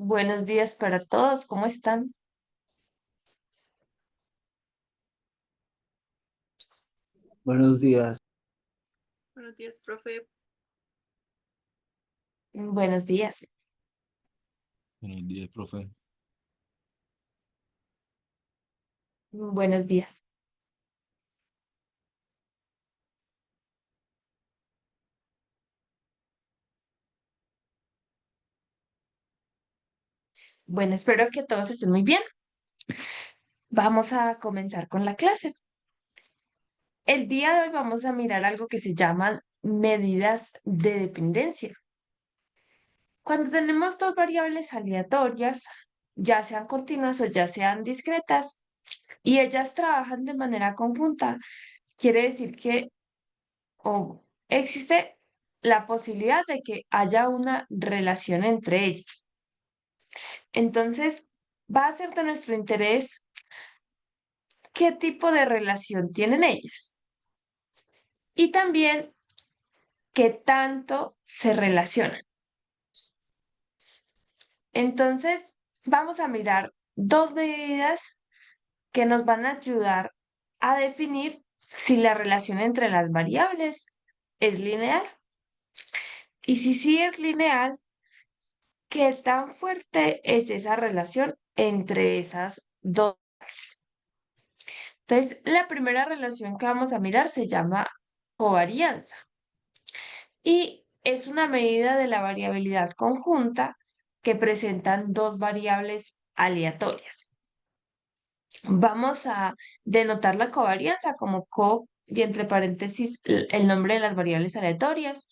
Buenos días para todos, ¿cómo están? Buenos días. Buenos días, profe. Buenos días, Buenos días, profe. buenos días. Bueno, espero que todos estén muy bien. Vamos a comenzar con la clase. El día de hoy vamos a mirar algo que se llaman medidas de dependencia. Cuando tenemos dos variables aleatorias, ya sean continuas o ya sean discretas, y ellas trabajan de manera conjunta, quiere decir que existe la posibilidad de que haya una relación entre ellas. Entonces, va a ser de nuestro interés qué tipo de relación tienen ellas y también qué tanto se relacionan. Entonces, vamos a mirar dos medidas que nos van a ayudar a definir si la relación entre las variables es lineal. Y si sí es lineal, qué tan fuerte es esa relación entre esas dos variables. Entonces, la primera relación que vamos a mirar se llama covarianza y es una medida de la variabilidad conjunta que presentan dos variables aleatorias. Vamos a denotar la covarianza como co y entre paréntesis el nombre de las variables aleatorias.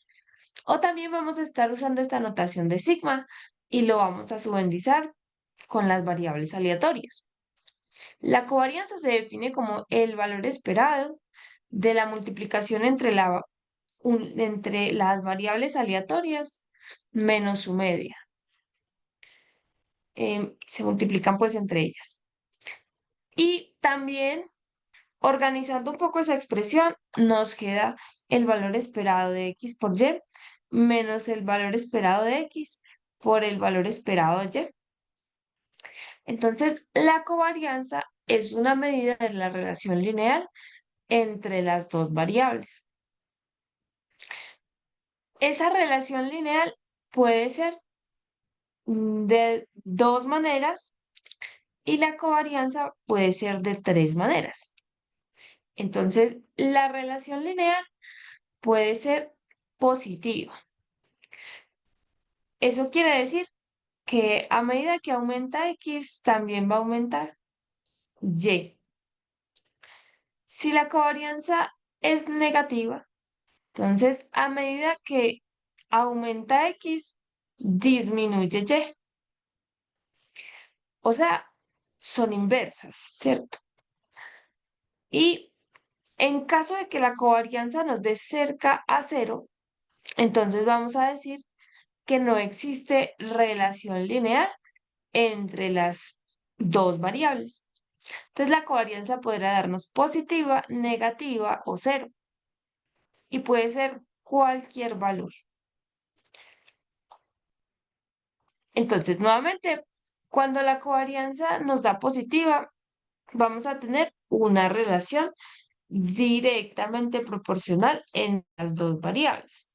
O también vamos a estar usando esta notación de sigma y lo vamos a subendizar con las variables aleatorias. La covarianza se define como el valor esperado de la multiplicación entre las variables aleatorias menos su media. Se multiplican pues entre ellas. Y también, organizando un poco esa expresión, nos queda el valor esperado de x por y menos el valor esperado de x por el valor esperado de y. Entonces, la covarianza es una medida de la relación lineal entre las dos variables. Esa relación lineal puede ser de dos maneras y la covarianza puede ser de tres maneras. Entonces, la relación lineal puede ser positiva. Eso quiere decir que a medida que aumenta X, también va a aumentar Y. Si la covarianza es negativa, entonces a medida que aumenta X, disminuye Y. O sea, son inversas, ¿cierto? Y en caso de que la covarianza nos dé cerca a cero, entonces vamos a decir que no existe relación lineal entre las dos variables. Entonces la covarianza podrá darnos positiva, negativa o cero y puede ser cualquier valor. Entonces, nuevamente, cuando la covarianza nos da positiva, vamos a tener una relación directamente proporcional en las dos variables.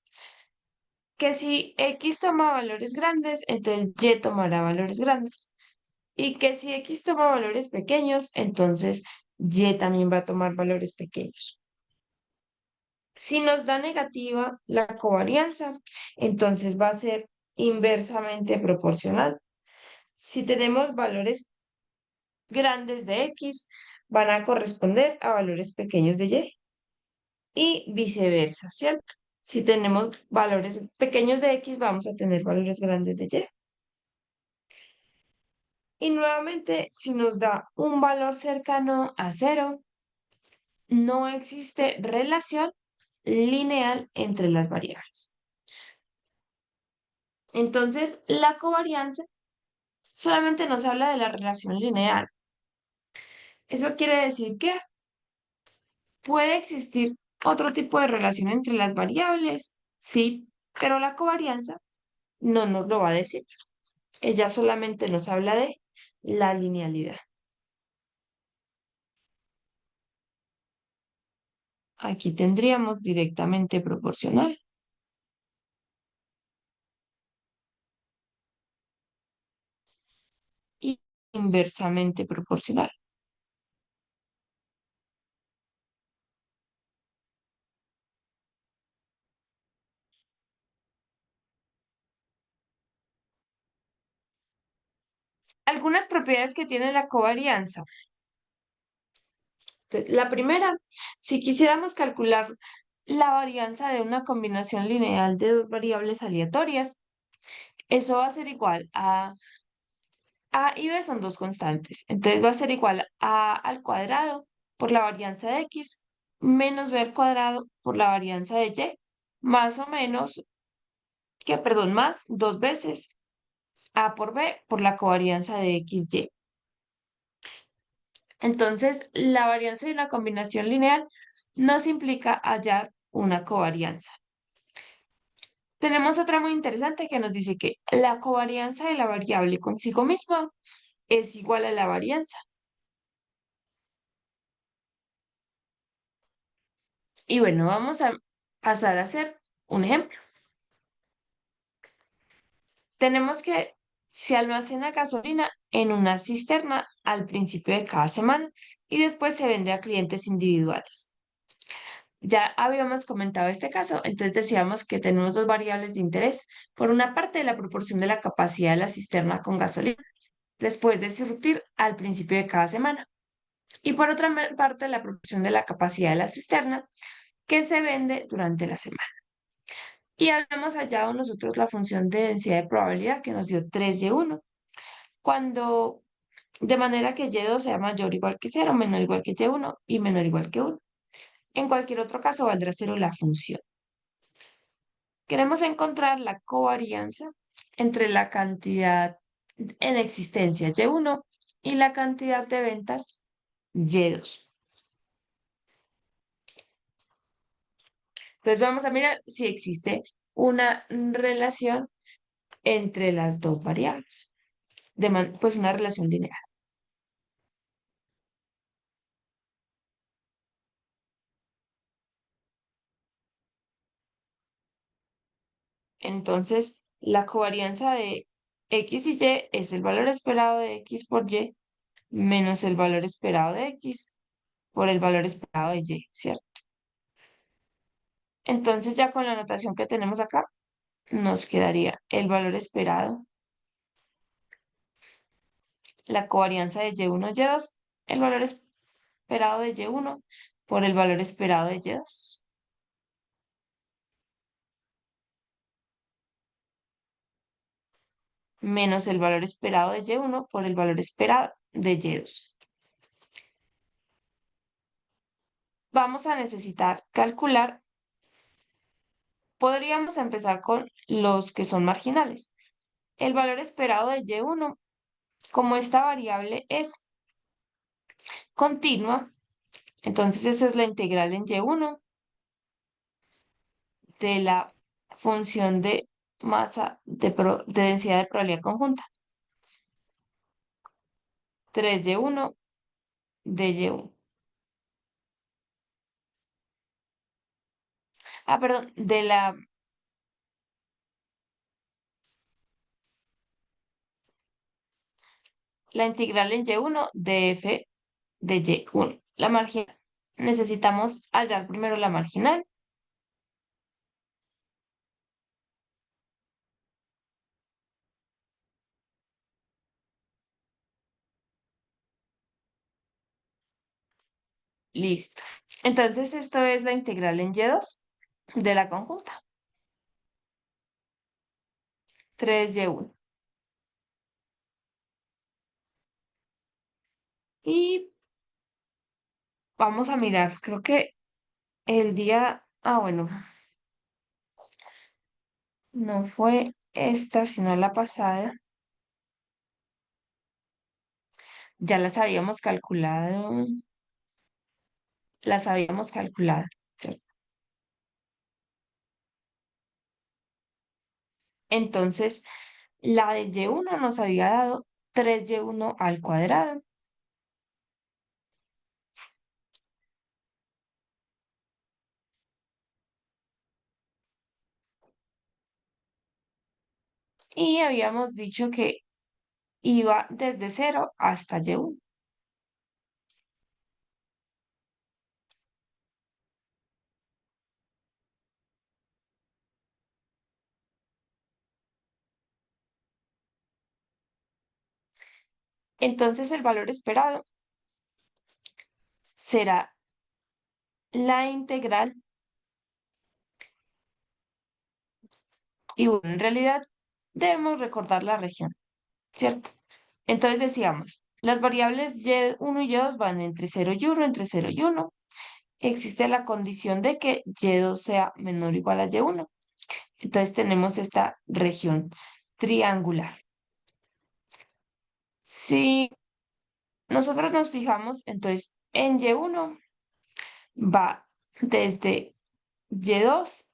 Que si X toma valores grandes, entonces Y tomará valores grandes. Y que si X toma valores pequeños, entonces Y también va a tomar valores pequeños. Si nos da negativa la covarianza, entonces va a ser inversamente proporcional. Si tenemos valores grandes de X, van a corresponder a valores pequeños de Y y viceversa, ¿cierto? Si tenemos valores pequeños de X, vamos a tener valores grandes de Y. Y nuevamente, si nos da un valor cercano a cero, no existe relación lineal entre las variables. Entonces, la covarianza solamente nos habla de la relación lineal. Eso quiere decir que puede existir otro tipo de relación entre las variables, sí, pero la covarianza no nos lo va a decir. ella solamente nos habla de la linealidad. Aquí tendríamos directamente proporcional. Y inversamente proporcional. Algunas propiedades que tiene la covarianza. La primera, si quisiéramos calcular la varianza de una combinación lineal de dos variables aleatorias, eso va a ser igual a y b son dos constantes. Entonces va a ser igual a al cuadrado por la varianza de x menos b al cuadrado por la varianza de y, más o menos, perdón, más dos veces a por b por la covarianza de x, y. Entonces, la varianza de una combinación lineal nos implica hallar una covarianza. Tenemos otra muy interesante que nos dice que la covarianza de la variable consigo misma es igual a la varianza. Y bueno, vamos a pasar a hacer un ejemplo. Tenemos que se almacena gasolina en una cisterna al principio de cada semana y después se vende a clientes individuales. Ya habíamos comentado este caso, entonces decíamos que tenemos dos variables de interés. Por una parte, la proporción de la capacidad de la cisterna con gasolina después de surtir al principio de cada semana. Y por otra parte, la proporción de la capacidad de la cisterna que se vende durante la semana. Y habíamos hallado nosotros la función de densidad de probabilidad que nos dio 3y1, cuando de manera que y2 sea mayor o igual que 0, menor o igual que y1 y menor o igual que 1. En cualquier otro caso valdrá 0 la función. Queremos encontrar la covarianza entre la cantidad en existencia y1 y la cantidad de ventas y2. Entonces vamos a mirar si existe una relación entre las dos variables, pues una relación lineal. Entonces, la covarianza de x y y es el valor esperado de x por y menos el valor esperado de x por el valor esperado de y, ¿cierto? Entonces, ya con la notación que tenemos acá, nos quedaría el valor esperado, la covarianza de y1, y2, el valor esperado de y1 por el valor esperado de y2. Menos el valor esperado de y1 por el valor esperado de y2. Vamos a necesitar calcular, podríamos empezar con los que son marginales. El valor esperado de y1, como esta variable es continua, entonces eso es la integral en y1 de la función de masa de densidad de probabilidad conjunta. 3y1 de y1. Ah, perdón, de la integral en y1 de f de y1. La marginal. Necesitamos hallar primero la marginal. Listo. Entonces esto es la integral en y2 de la conjunta. 3y1. Y vamos a mirar, creo que el día, bueno, no fue esta, sino la pasada. Ya las habíamos calculado, ¿cierto? Entonces, La de y1 nos había dado 3y1 al cuadrado. Y habíamos dicho que iba desde 0 hasta y1. Entonces el valor esperado será la integral. Y bueno, en realidad debemos recordar la región, ¿cierto? Entonces decíamos, las variables y1 y y2 van entre 0 y 1, entre 0 y 1. Existe la condición de que y2 sea menor o igual a y1. Entonces tenemos esta región triangular. Si nosotros nos fijamos, entonces en y1 va desde y2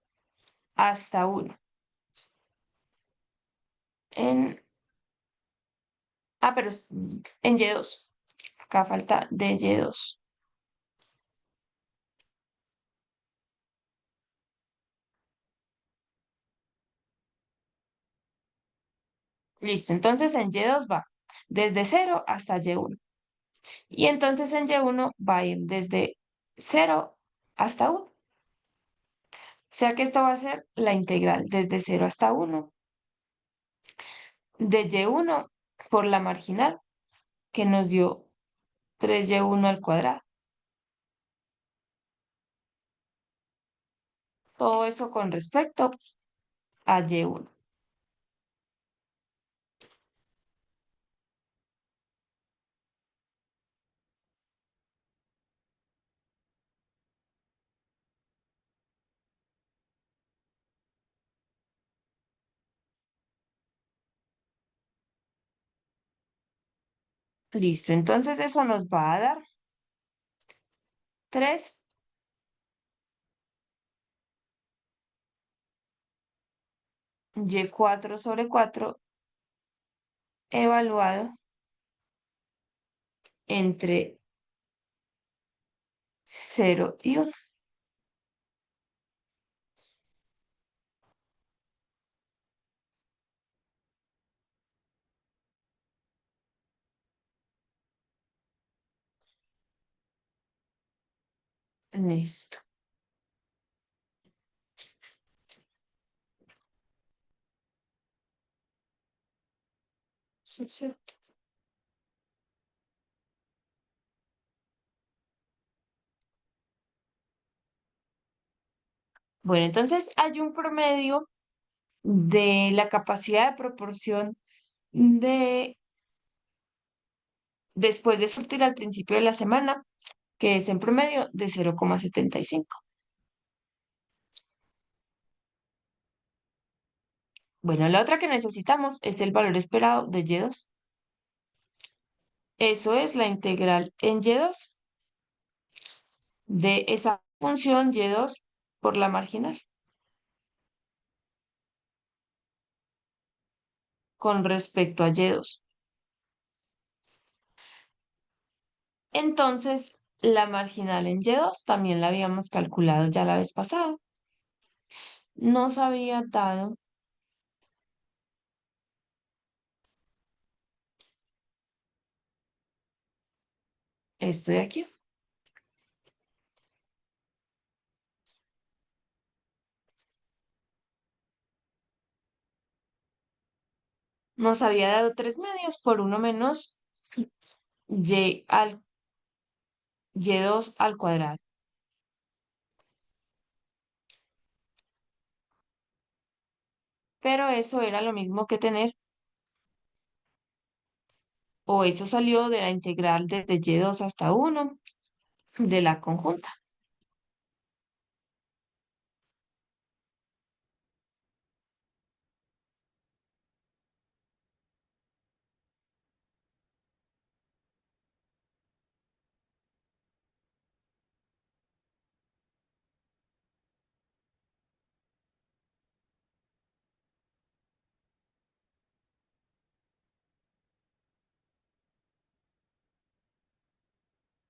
hasta 1. En, pero en y2. Acá falta de y2. Listo, entonces en y2 va desde 0 hasta y1. Y entonces en y1 va a ir desde 0 hasta 1. O sea que esto va a ser la integral desde 0 hasta 1 de y1 por la marginal que nos dio 3y1 al cuadrado. Todo eso con respecto a y1. Listo, entonces eso nos va a dar 3y4 sobre 4 evaluado entre 0 y 1. Listo. Sí, sí. Bueno, entonces hay un promedio de la capacidad de proporción de después de surtir al principio de la semana, que es en promedio de 0,75. Bueno, la otra que necesitamos es el valor esperado de y2. Eso es la integral en y2 de esa función y2 por la marginal con respecto a y2. Entonces, la marginal en y2 también la habíamos calculado ya la vez pasada. Nos había dado esto de aquí. Nos había dado 3 medios por 1 menos y2 al cuadrado. Pero eso era lo mismo que tener, o eso salió de la integral desde y2 hasta 1 de la conjunta.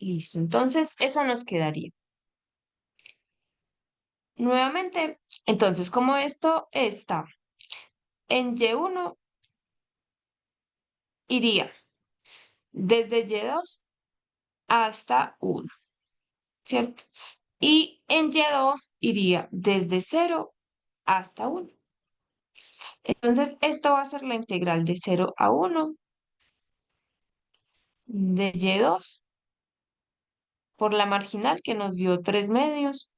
Listo, entonces eso nos quedaría. Nuevamente, entonces como esto está en Y1, iría desde Y2 hasta 1, ¿cierto? Y en Y2 iría desde 0 hasta 1. Entonces, esto va a ser la integral de 0 a 1 de Y2 por la marginal que nos dio 3 medios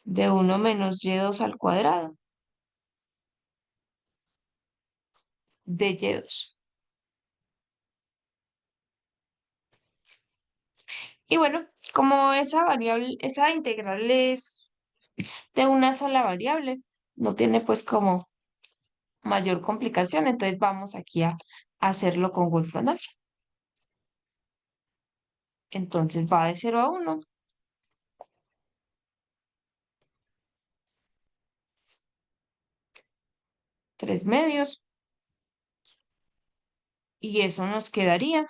de 1 menos Y2 al cuadrado de Y2. Y bueno, como esa variable, esa integral es de una sola variable, no tiene pues como mayor complicación, entonces vamos aquí a hacerlo con Wolfram Alpha. Entonces va de 0 a 1. 3 medios. Y eso nos quedaría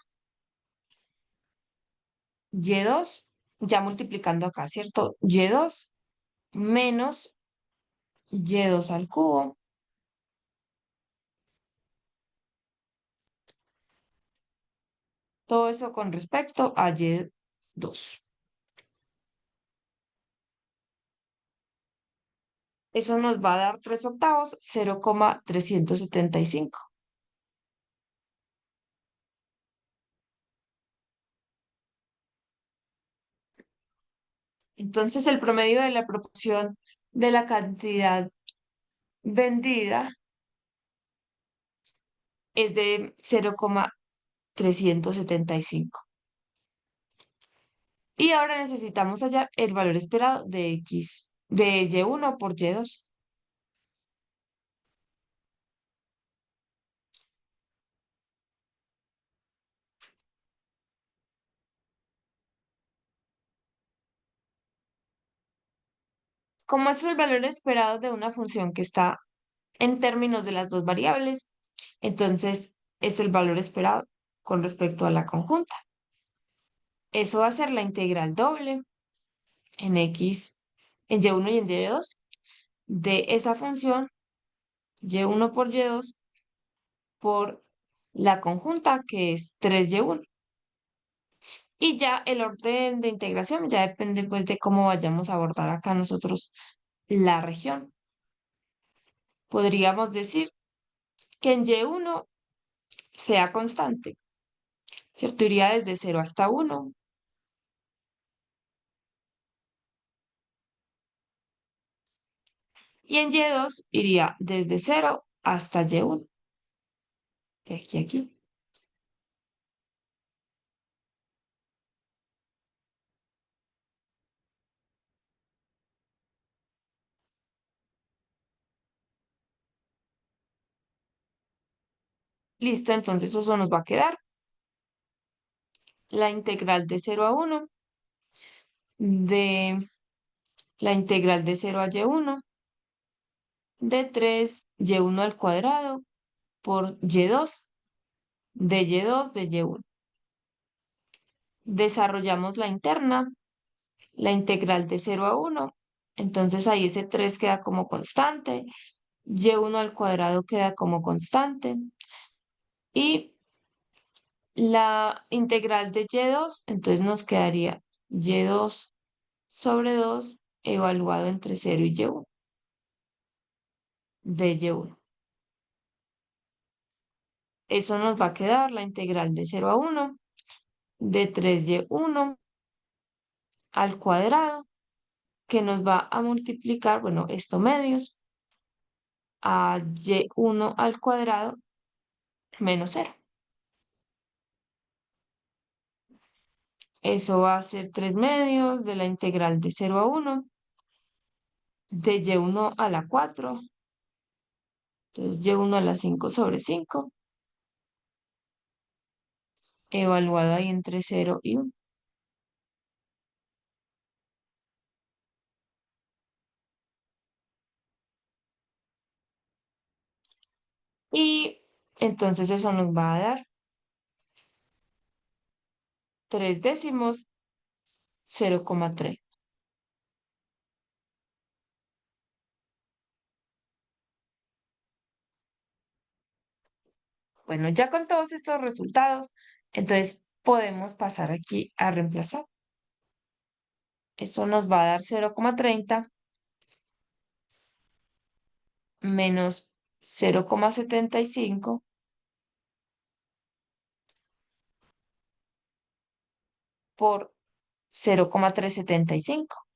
Y2, ya multiplicando acá, ¿cierto? Y2 menos Y2 al cubo. Todo eso con respecto a Y2. Eso nos va a dar 3 octavos, 0,375. Entonces, el promedio de la proporción de la cantidad vendida es de 0,375. Y ahora necesitamos hallar el valor esperado de X, de Y1 por Y2. Como es el valor esperado de una función que está en términos de las dos variables, entonces es el valor esperado con respecto a la conjunta. Eso va a ser la integral doble en X, en Y1 y en Y2 de esa función Y1 por Y2 por la conjunta que es 3Y1. Y ya el orden de integración ya depende pues de cómo vayamos a abordar acá nosotros la región. Podríamos decir que en Y1 sea constante, ¿cierto? Iría desde 0 hasta 1. Y en Y2 iría desde 0 hasta Y1. De aquí a aquí. Listo, entonces eso nos va a quedar la integral de 0 a 1 de la integral de 0 a Y1 de 3Y1 al cuadrado por Y2 de Y2 de Y1. Desarrollamos la interna, la integral de 0 a 1. Entonces ahí ese 3 queda como constante, Y1 al cuadrado queda como constante y la integral de Y2, entonces nos quedaría Y2 sobre 2 evaluado entre 0 y Y1 de Y1. Eso nos va a quedar la integral de 0 a 1 de 3Y1 al cuadrado, que nos va a multiplicar, bueno, esto medios, a Y1 al cuadrado menos 0. Eso va a ser 3 medios de la integral de 0 a 1 de Y1 a la 4. Entonces Y1 a la 5 sobre 5, evaluado ahí entre 0 y 1. Y entonces eso nos va a dar 3 décimos 0,3. Bueno, ya con todos estos resultados, entonces podemos pasar aquí a reemplazar. Eso nos va a dar 0,30 menos 0,75 por 0,375.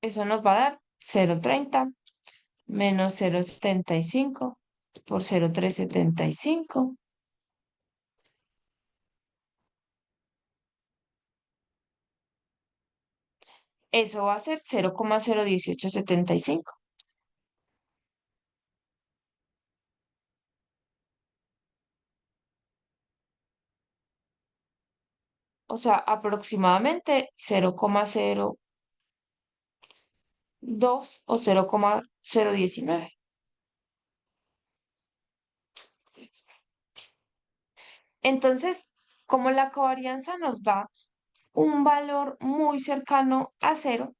Eso nos va a dar 0,30 menos 0,75 por 0,375. Eso va a ser 0,01875. O sea, aproximadamente 0,02 o 0,019. Entonces, como la covarianza nos da un valor muy cercano a cero,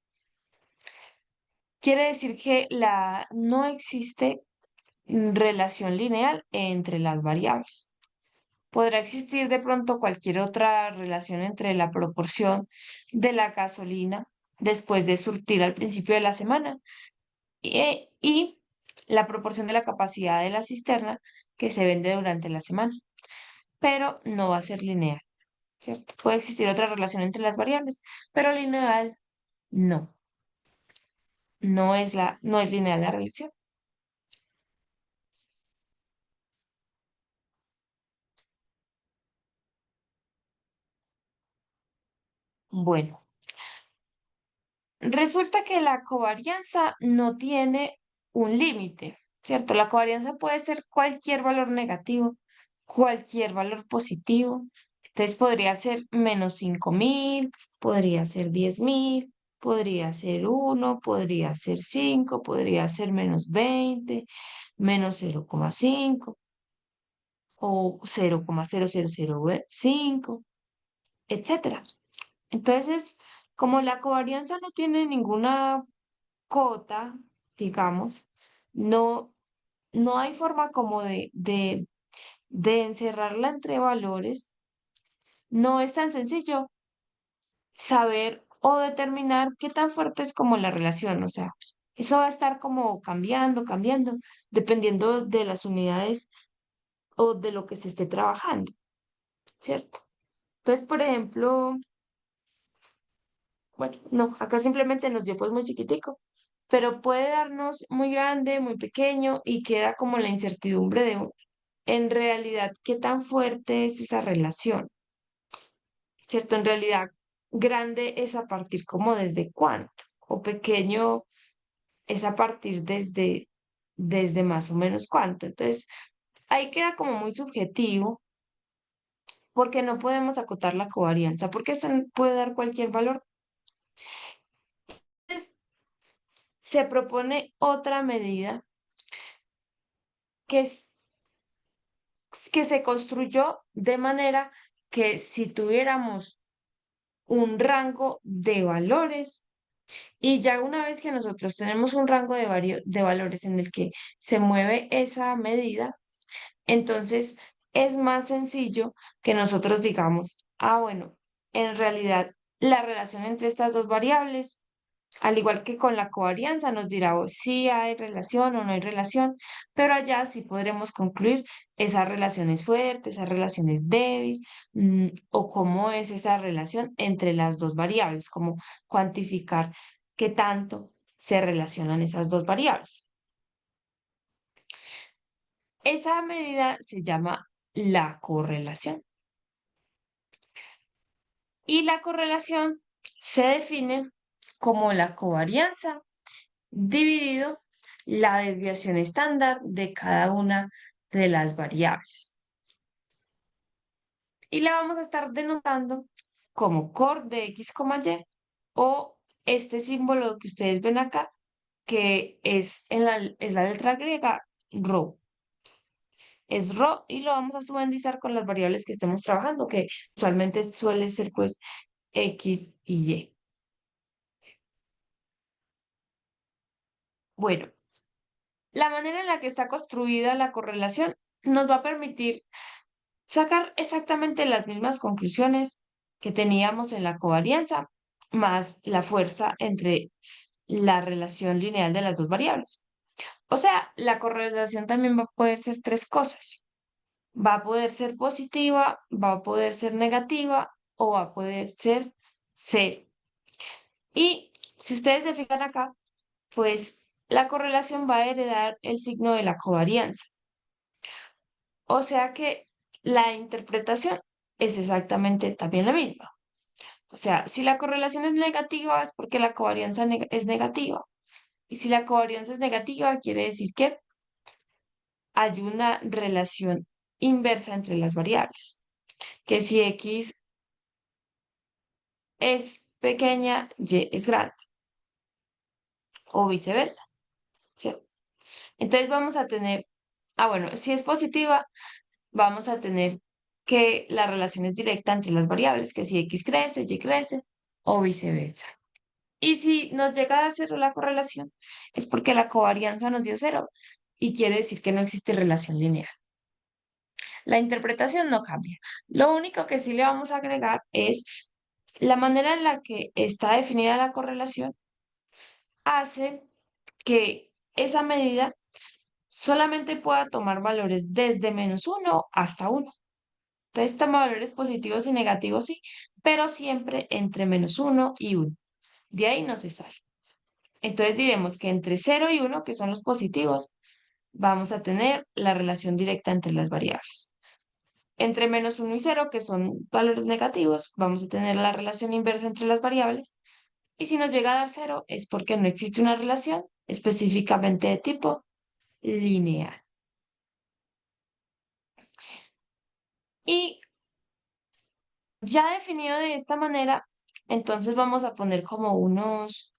quiere decir que no existe relación lineal entre las variables. Podrá existir de pronto cualquier otra relación entre la proporción de la gasolina después de surtir al principio de la semana y la proporción de la capacidad de la cisterna que se vende durante la semana, pero no va a ser lineal, ¿cierto? Puede existir otra relación entre las variables, pero lineal no, no es lineal la relación. Bueno, resulta que la covarianza no tiene un límite, ¿cierto? La covarianza puede ser cualquier valor negativo, cualquier valor positivo. Entonces podría ser menos 5.000, podría ser 10.000, podría ser 1, podría ser 5, podría ser menos 20, menos 0,5 o 0,0005, etcétera. Entonces, como la covarianza no tiene ninguna cota, digamos, no, no hay forma como de encerrarla entre valores, no es tan sencillo saber o determinar qué tan fuerte es como la relación, o sea, eso va a estar como cambiando, dependiendo de las unidades o de lo que se esté trabajando, ¿cierto? Entonces, por ejemplo, bueno, no, acá simplemente nos dio pues muy chiquitico, pero puede darnos muy grande, muy pequeño y queda como la incertidumbre de en realidad qué tan fuerte es esa relación, ¿cierto? En realidad, grande es a partir como desde cuánto, o pequeño es a partir desde más o menos cuánto. Entonces, ahí queda como muy subjetivo porque no podemos acotar la covarianza, porque eso puede dar cualquier valor. Entonces, se propone otra medida que, que se construyó de manera que si tuviéramos un rango de valores y ya una vez que nosotros tenemos un rango de valores en el que se mueve esa medida, entonces es más sencillo que nosotros digamos, ah, bueno, en realidad la relación entre estas dos variables Al igual que con la covarianza, nos dirá si hay relación o no hay relación, pero allá sí podremos concluir esa relación es fuerte, esa relación es débil, o cómo es esa relación entre las dos variables, cómo cuantificar qué tanto se relacionan esas dos variables. Esa medida se llama la correlación. Y la correlación se define como la covarianza dividido la desviación estándar de cada una de las variables. Y la vamos a estar denotando como cor de x, y o este símbolo que ustedes ven acá, que es la letra griega rho. Es rho y lo vamos a subendizar con las variables que estemos trabajando, que usualmente suele ser pues x y y. Bueno, la manera en la que está construida la correlación nos va a permitir sacar exactamente las mismas conclusiones que teníamos en la covarianza, más la fuerza entre la relación lineal de las dos variables. O sea, la correlación también va a poder ser tres cosas. Va a poder ser positiva, va a poder ser negativa o va a poder ser cero. Y si ustedes se fijan acá, pues la correlación va a heredar el signo de la covarianza. O sea que la interpretación es exactamente también la misma. O sea, si la correlación es negativa es porque la covarianza es negativa. Y si la covarianza es negativa, quiere decir que hay una relación inversa entre las variables. Que si x es pequeña, y es grande. O viceversa. ¿Cierto? Entonces vamos a tener, bueno, si es positiva, vamos a tener que la relación es directa entre las variables, que si x crece, y crece, o viceversa. Y si nos llega a dar cero la correlación, es porque la covarianza nos dio cero y quiere decir que no existe relación lineal. La interpretación no cambia. Lo único que sí le vamos a agregar es la manera en la que está definida la correlación hace que esa medida solamente pueda tomar valores desde -1 hasta 1. Entonces toma valores positivos y negativos, sí, pero siempre entre -1 y 1. De ahí no se sale. Entonces diremos que entre 0 y 1, que son los positivos, vamos a tener la relación directa entre las variables. Entre -1 y 0, que son valores negativos, vamos a tener la relación inversa entre las variables. Y si nos llega a dar 0, es porque no existe una relación específicamente de tipo lineal. Y ya definido de esta manera, entonces vamos a poner como unas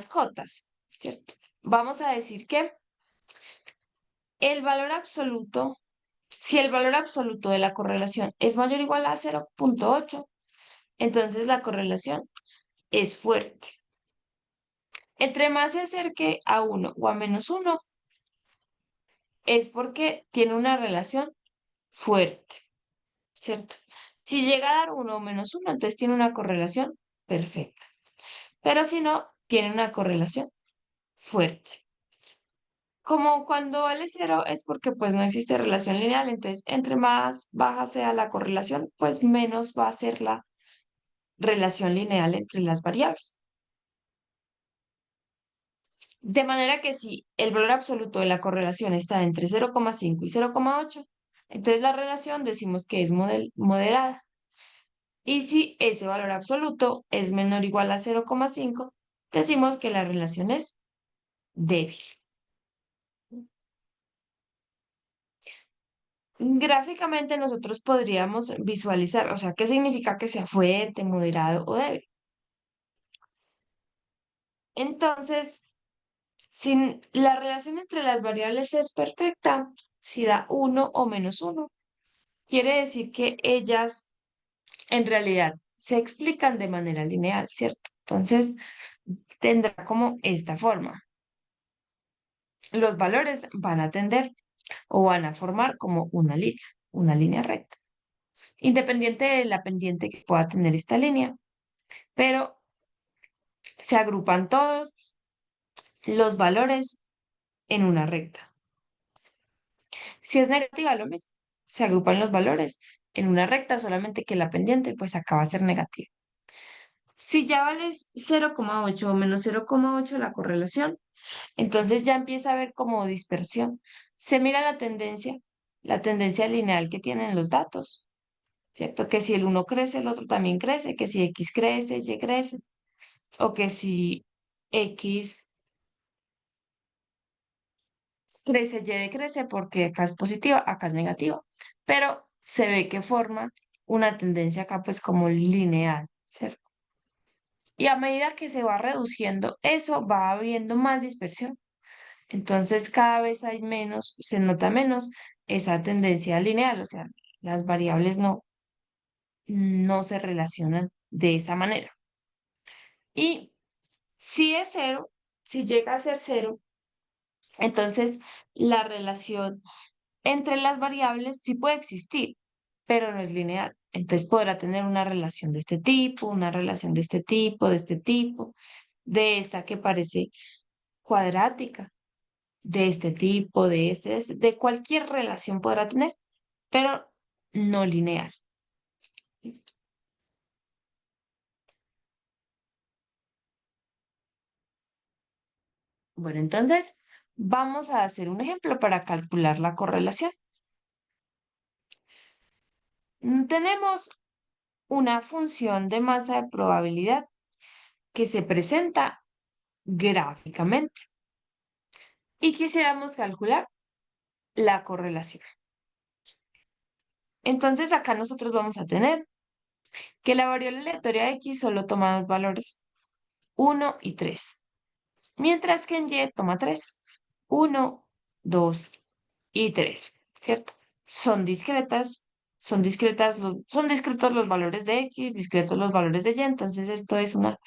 cotas, ¿cierto? Vamos a decir que el valor absoluto, si el valor absoluto de la correlación es mayor o igual a 0.8, entonces la correlación es fuerte. Entre más se acerque a 1 o a -1, es porque tiene una relación fuerte, ¿cierto? Si llega a dar 1 o -1, entonces tiene una correlación perfecta. Pero si no, tiene una correlación fuerte. Como cuando vale 0 es porque pues no existe relación lineal, entonces entre más baja sea la correlación, pues menos va a ser la relación lineal entre las variables. De manera que si el valor absoluto de la correlación está entre 0,5 y 0,8, entonces la relación decimos que es moderada. Y si ese valor absoluto es menor o igual a 0,5, decimos que la relación es débil. Gráficamente nosotros podríamos visualizar, o sea, ¿qué significa que sea fuerte, moderado o débil? Entonces, si la relación entre las variables es perfecta, si da 1 o -1, quiere decir que ellas en realidad se explican de manera lineal, ¿cierto? Entonces, tendrá como esta forma. Los valores van a tender o van a formar como una línea recta, independiente de la pendiente que pueda tener esta línea, pero Se agrupan todos los valores en una recta. Si es negativa, lo mismo. Se agrupan los valores en una recta, solamente que la pendiente pues acaba de ser negativa. Si ya vale 0,8 o menos 0,8 la correlación, entonces ya empieza a haber como dispersión. Se mira la tendencia lineal que tienen los datos, ¿cierto? Que si el uno crece, el otro también crece, que si X crece, Y crece, o que si X crece, Y decrece, porque acá es positiva, acá es negativa, pero se ve que forma una tendencia acá pues como lineal, ¿cierto? Y a medida que se va reduciendo eso, va habiendo más dispersión. Entonces cada vez hay menos, se nota menos esa tendencia lineal, o sea, las variables no se relacionan de esa manera. Y si es cero, si llega a ser cero, entonces la relación entre las variables sí puede existir, pero no es lineal. Entonces podrá tener una relación de este tipo, una relación de este tipo, de este tipo, de esta que parece cuadrática, de este tipo, de cualquier relación podrá tener, pero no lineal. Bueno, entonces vamos a hacer un ejemplo para calcular la correlación. Tenemos una función de masa de probabilidad que se presenta gráficamente y quisiéramos calcular la correlación. Entonces acá nosotros vamos a tener que la variable aleatoria X solo toma dos valores, 1 y 3, mientras que en Y toma 3, 1, 2 y 3, ¿cierto? Son discretos los valores de X, discretos los valores de Y, entonces esto es una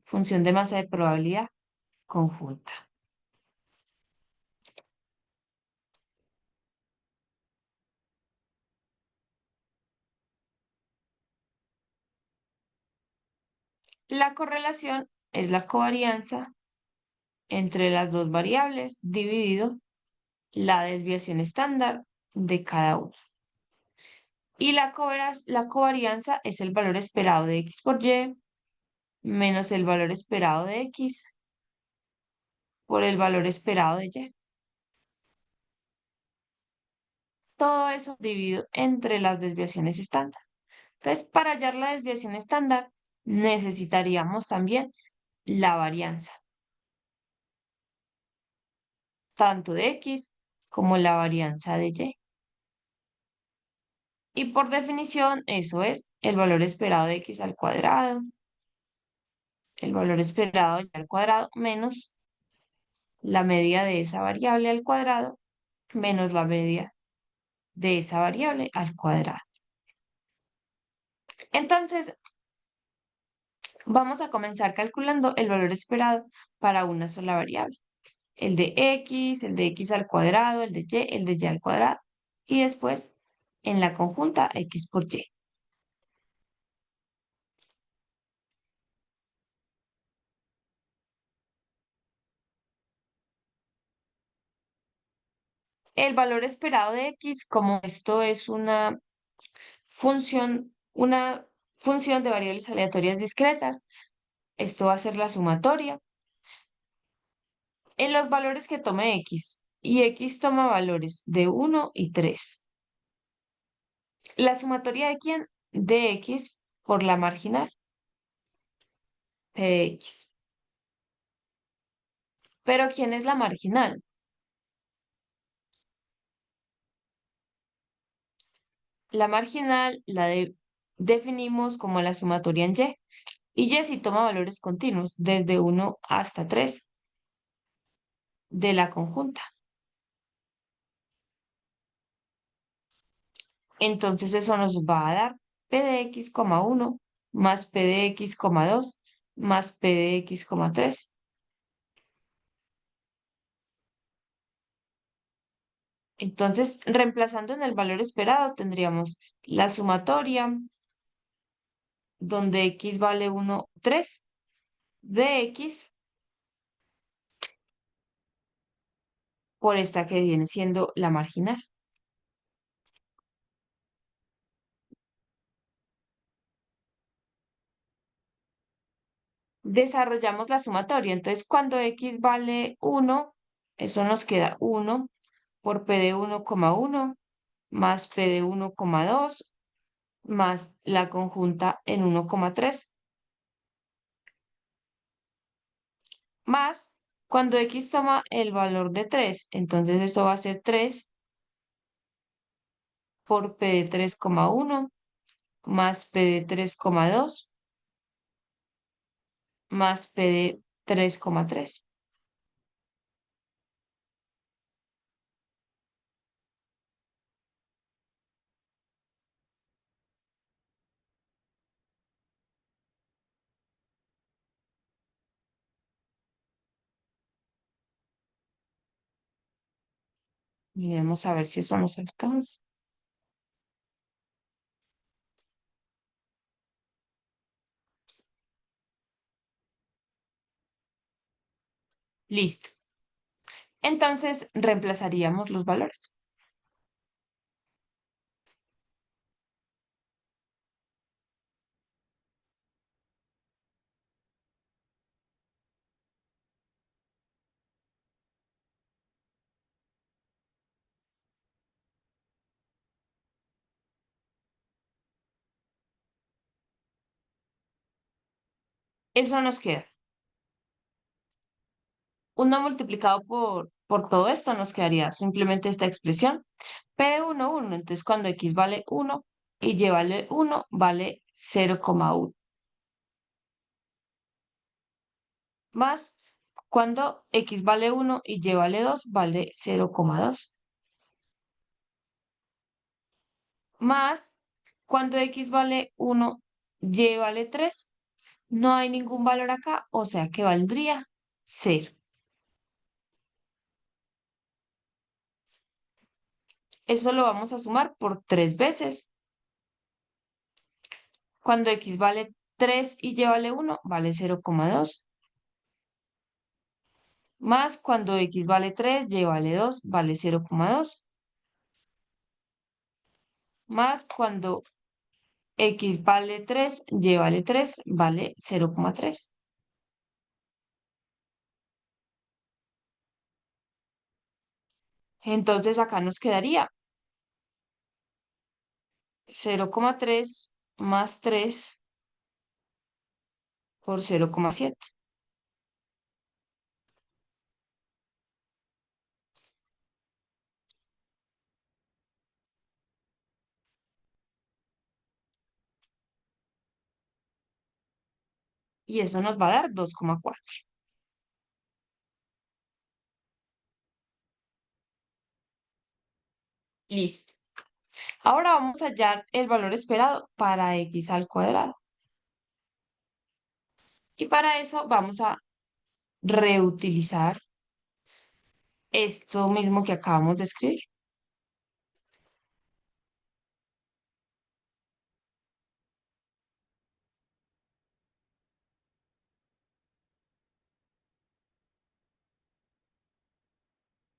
función de masa de probabilidad conjunta. La correlación es la covarianza entre las dos variables dividido la desviación estándar de cada una. Y la covarianza es el valor esperado de X por Y menos el valor esperado de X por el valor esperado de Y. Todo eso dividido entre las desviaciones estándar. Entonces, para hallar la desviación estándar, necesitaríamos también la varianza, tanto de X como la varianza de Y. Y por definición, eso es el valor esperado de X al cuadrado, el valor esperado de Y al cuadrado, menos la media de esa variable al cuadrado, menos la media de esa variable al cuadrado. Entonces, vamos a comenzar calculando el valor esperado para una sola variable. El de X al cuadrado, el de Y al cuadrado. Y después, en la conjunta, X por Y. El valor esperado de X, como esto es una función de variables aleatorias discretas, esto va a ser la sumatoria. En los valores que tome X, y X toma valores de 1 y 3. La sumatoria de quién? De X por la marginal, P de X. Pero ¿quién es la marginal? La marginal definimos como la sumatoria en Y si toma valores continuos, desde 1 hasta 3 de la conjunta. Entonces eso nos va a dar P de X, 1 más P de X, 2 más P de X, 3. Entonces, reemplazando en el valor esperado, tendríamos la sumatoria, donde X vale 1, 3, de X por esta que viene siendo la marginal. Desarrollamos la sumatoria. Entonces, cuando X vale 1, eso nos queda 1 por P de 1,1 más P de 1,2 más la conjunta en 1,3 más cuando X toma el valor de 3, entonces eso va a ser 3 por P de 3,1 más P de 3,2 más P de 3,3. Miremos a ver si eso nos alcanza. Listo. Entonces reemplazaríamos los valores. Eso nos queda. 1 multiplicado por todo esto nos quedaría simplemente esta expresión. P de 1, 1. Entonces cuando X vale 1 y Y vale 1, vale 0,1. Más cuando X vale 1 y Y vale 2, vale 0,2. Más cuando X vale 1, Y vale 3. No hay ningún valor acá, o sea que valdría 0. Eso lo vamos a sumar por 3 veces. Cuando X vale 3 y Y vale 1, vale 0,2. Más cuando X vale 3, Y vale 2, vale 0,2. Más cuando X vale 3, Y vale 3, vale 0,3. Entonces acá nos quedaría 0,3 más 3 por 0,7. Y eso nos va a dar 2,4. Listo. Ahora vamos a hallar el valor esperado para X al cuadrado. Y para eso vamos a reutilizar esto mismo que acabamos de escribir.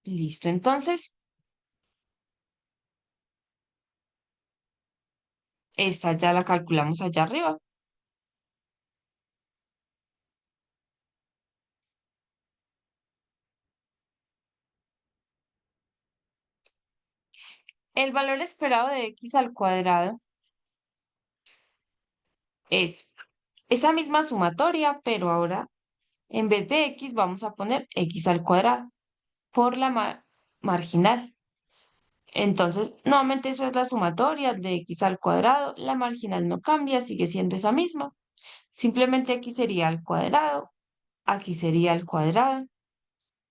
Listo, entonces, esta ya la calculamos allá arriba. El valor esperado de X al cuadrado es esa misma sumatoria, pero ahora en vez de X vamos a poner X al cuadrado por la marginal. Entonces, nuevamente eso es la sumatoria de X al cuadrado. La marginal no cambia, sigue siendo esa misma. Simplemente aquí sería al cuadrado, aquí sería al cuadrado.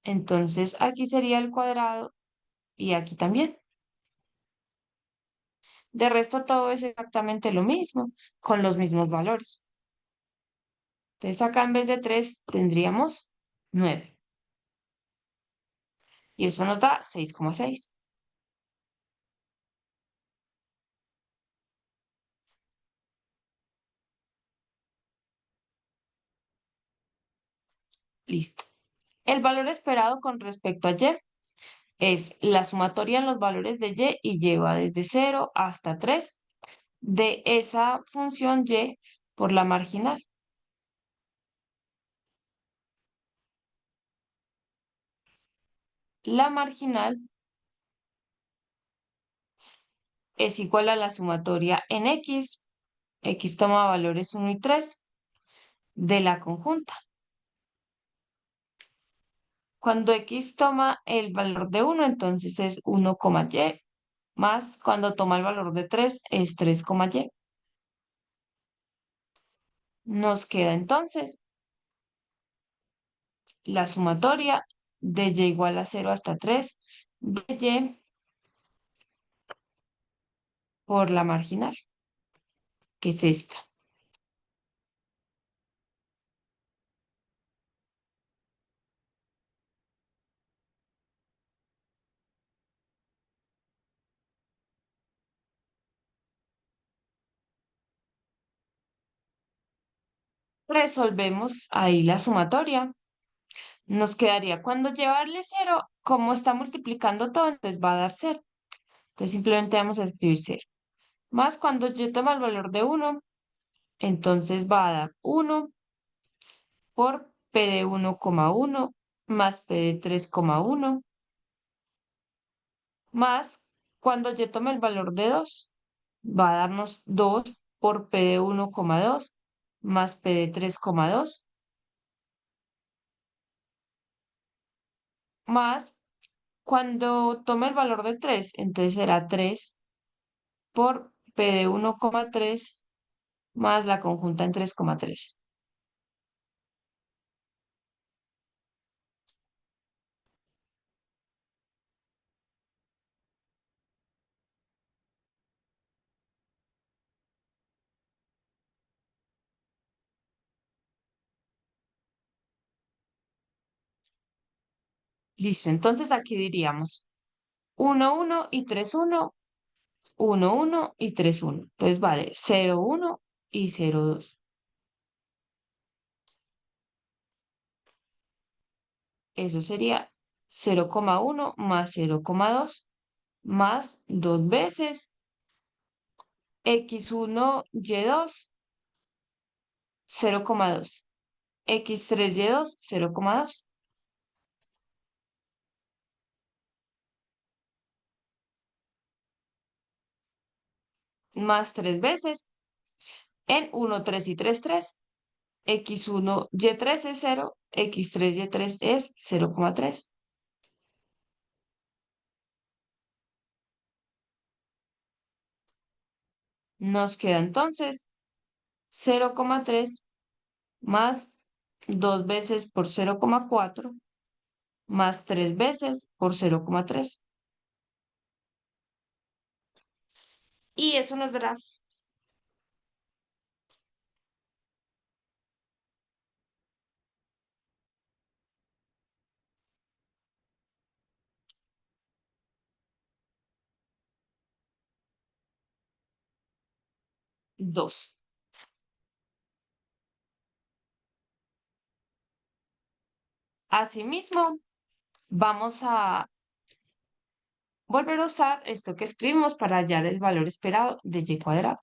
Entonces, aquí sería al cuadrado y aquí también. De resto, todo es exactamente lo mismo, con los mismos valores. Entonces, acá en vez de 3 tendríamos 9. Y eso nos da 6,6. Listo. El valor esperado con respecto a y es la sumatoria en los valores de y va desde 0 hasta 3 de esa función y por la marginal. La marginal es igual a la sumatoria en x toma valores 1 y 3 de la conjunta. Cuando x toma el valor de 1, entonces es 1, y, más cuando toma el valor de 3 es 3, y. Nos queda entonces la sumatoria de y igual a 0 hasta 3 de y por la marginal, que es esta. Resolvemos ahí la sumatoria. Nos quedaría cuando llevarle 0, como está multiplicando todo, entonces va a dar 0. Entonces simplemente vamos a escribir 0. Más cuando yo tomo el valor de 1, entonces va a dar 1 por P de 1,1 más P de 3,1 más cuando yo tome el valor de 2, va a darnos 2 por P de 1,2 más P de 3,2 más cuando tome el valor de 3, entonces será 3 por P de 1,3 más la conjunta en 3,3. Listo, entonces aquí diríamos 1, 1 y 3, 1, 1, 1 y 3, 1. Entonces vale 0, 1 y 0, 2. Eso sería 0,1 más 0,2 más 2 veces x1, y2, 0,2. x3, y2, 0,2. Más 3 veces en 1, 3 y 3, 3. x1, y3 es 0, x3, y3 es 0,3. Nos queda entonces 0,3 más 2 veces por 0,4 más 3 veces por 0,3. Y eso nos dará 2. Asimismo, vamos a volver a usar esto que escribimos para hallar el valor esperado de y cuadrado.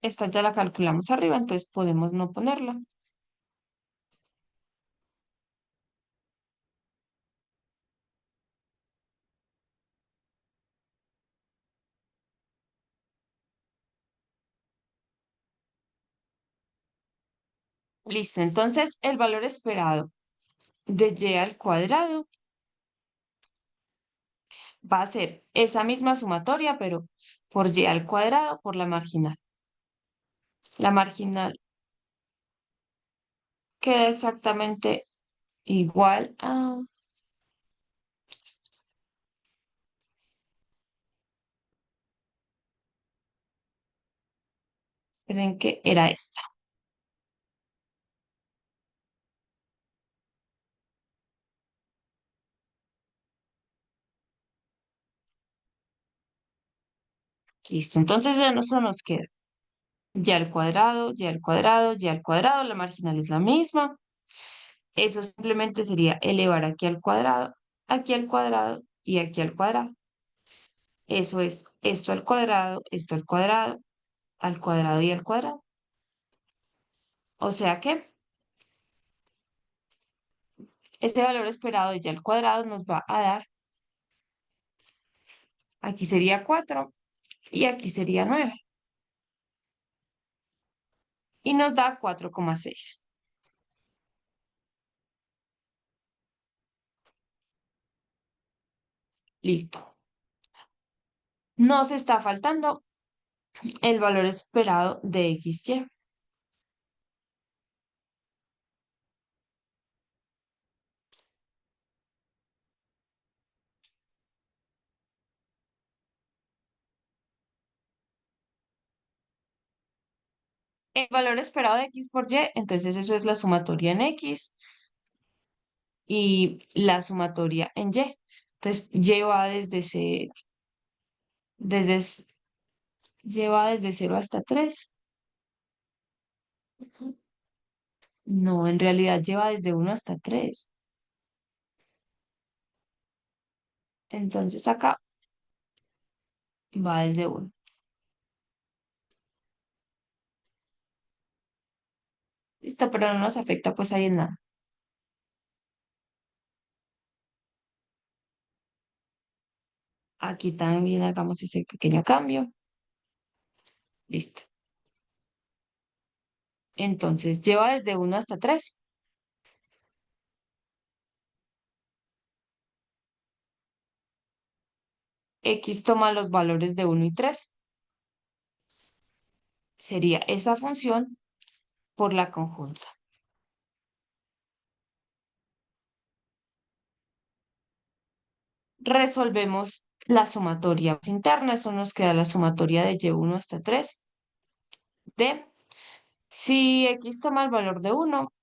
Esta ya la calculamos arriba, entonces podemos no ponerla. Listo, entonces el valor esperado de y al cuadrado va a ser esa misma sumatoria, pero por y al cuadrado por la marginal. La marginal queda exactamente igual a... Esperen que era esta. Listo, entonces ya eso nos queda y al cuadrado, y al cuadrado, y al cuadrado, la marginal es la misma. Eso simplemente sería elevar aquí al cuadrado y aquí al cuadrado. Eso es esto al cuadrado y al cuadrado. O sea que este valor esperado de y al cuadrado nos va a dar, aquí sería 4 y aquí sería 9. Y nos da 4,6. Listo. Nos está faltando el valor esperado de XY. El valor esperado de X por Y, entonces eso es la sumatoria en X y la sumatoria en Y. Entonces, desde, s- Y va desde 0 hasta 3. No, en realidad lleva desde 1 hasta 3. Entonces acá va desde 1. Listo, pero no nos afecta pues ahí en nada. Aquí también hagamos ese pequeño cambio. Listo. Entonces lleva desde 1 hasta 3. X toma los valores de 1 y 3. Sería esa función por la conjunta. Resolvemos la sumatoria interna. Eso nos queda la sumatoria de y1 hasta 3 de, si X toma el valor de 1,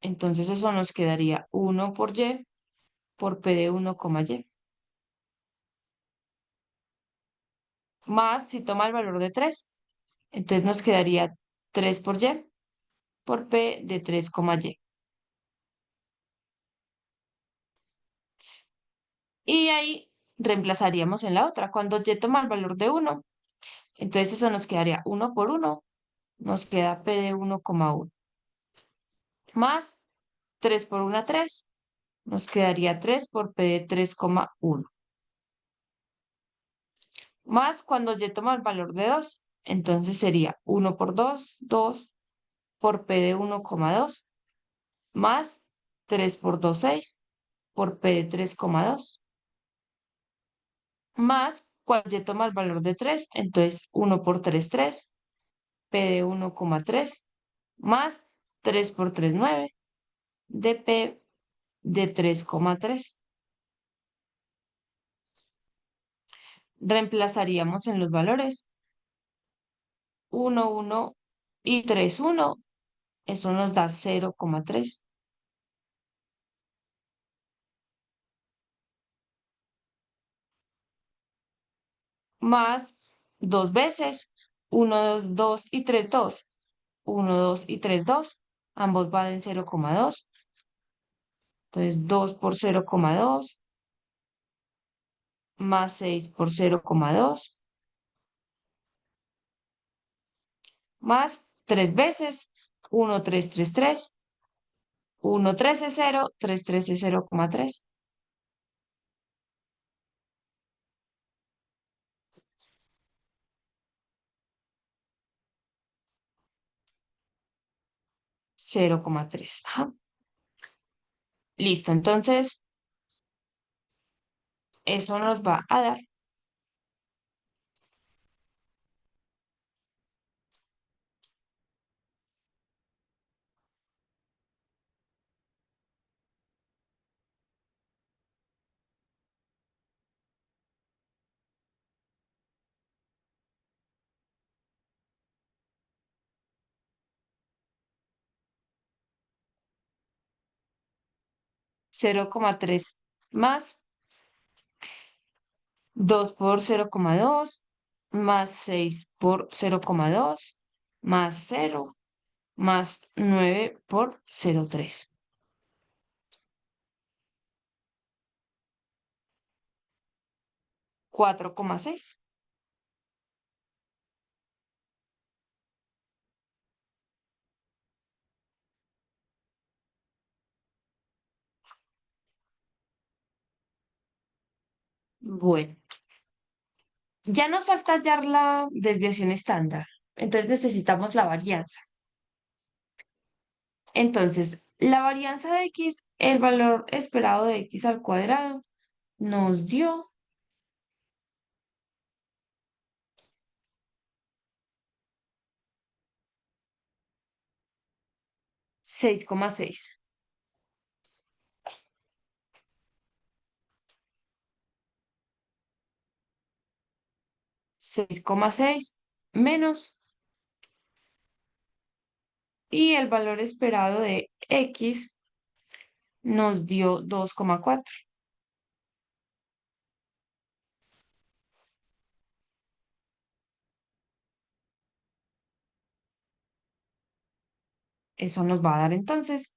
entonces eso nos quedaría 1 por Y por P de 1, Y. Más si toma el valor de 3, entonces nos quedaría 3 por Y por P de 3, Y. Y ahí reemplazaríamos en la otra. Cuando Y toma el valor de 1, entonces eso nos quedaría 1 por 1, nos queda P de 1,1. Más 3 por 1, 3, nos quedaría 3 por P de 3,1. Más cuando Y toma el valor de 2, entonces sería 1 por 2, 2 por P de 1,2, más 3 por 2, 6 por P de 3,2. Más cuando Y toma el valor de 3, entonces 1 por 3, 3, P de 1,3, más 3 por 3, 9, de P de 3,3. Reemplazaríamos en los valores 1, 1 y 3, 1. Eso nos da 0,3. Más dos veces 1, 2, 2 y 3, 2. 1, 2 y 3, 2. Ambos valen 0,2. Entonces 2 por 0,2 más 6 por 0,2 más 3 veces 1, 3, 3, 3. 1, 13, 0, 3, 13, 0,3. 0,3. Ajá. Listo, entonces eso nos va a dar 0,3 más 2 por 0,2 más 6 por 0,2 más 0 más 9 por 0,3. 4,6. Bueno, ya nos falta hallar la desviación estándar. Entonces necesitamos la varianza. Entonces, la varianza de x, el valor esperado de x al cuadrado, nos dio 6,6. 6,6 menos, y el valor esperado de x nos dio 2,4. Eso nos va a dar entonces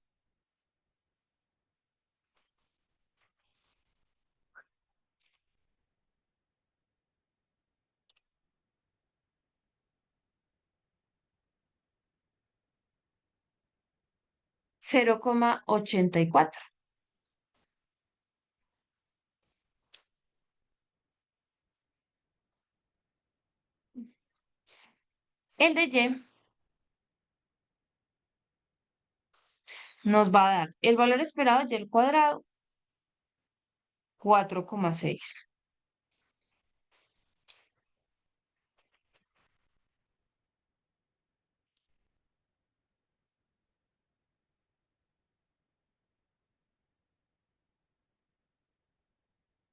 0,84. El de y nos va a dar el valor esperado de y al cuadrado, 4,6.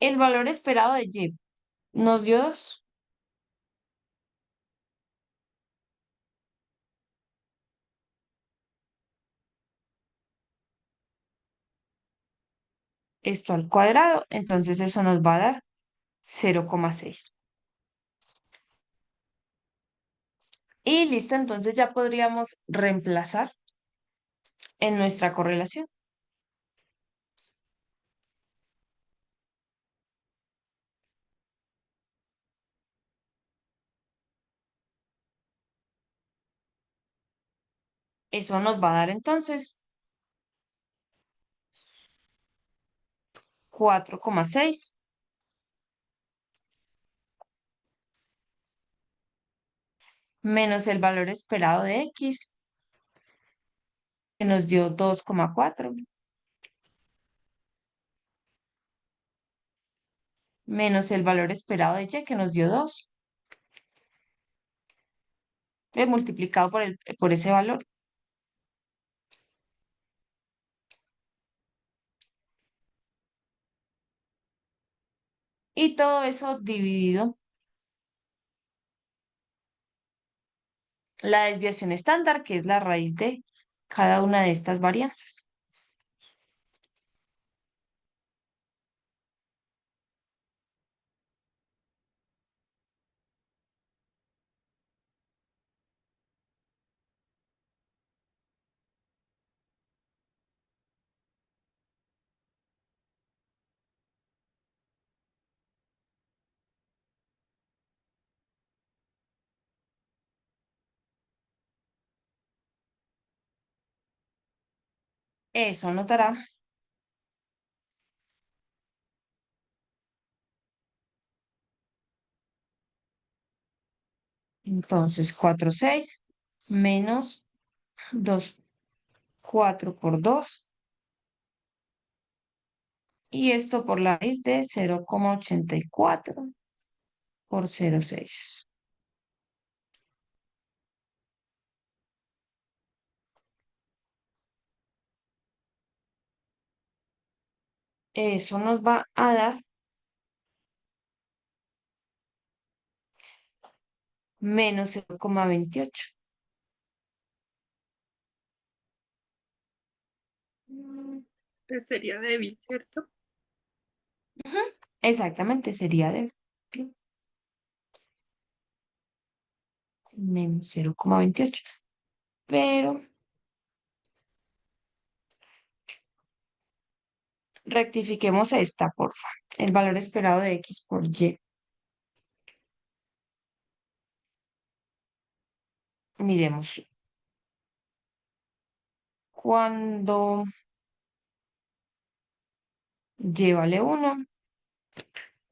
El valor esperado de y nos dio 2. Esto al cuadrado, entonces eso nos va a dar 0,6. Y listo, entonces ya podríamos reemplazar en nuestra correlación. Eso nos va a dar entonces 4,6 menos el valor esperado de x, que nos dio 2,4, menos el valor esperado de y, que nos dio 2, multiplicado por ese valor. Y todo eso dividido la desviación estándar, que es la raíz de cada una de estas varianzas. Eso anotará. Entonces, 4,6 menos 2,4 por 2. Y esto por la raíz de 0,84 por 0,6. Eso nos va a dar menos 0,28. Pues sería débil, ¿cierto? Exactamente, sería de. menos 0,28. Pero rectifiquemos esta, porfa. El valor esperado de X por Y. Miremos. Cuando Y vale 1,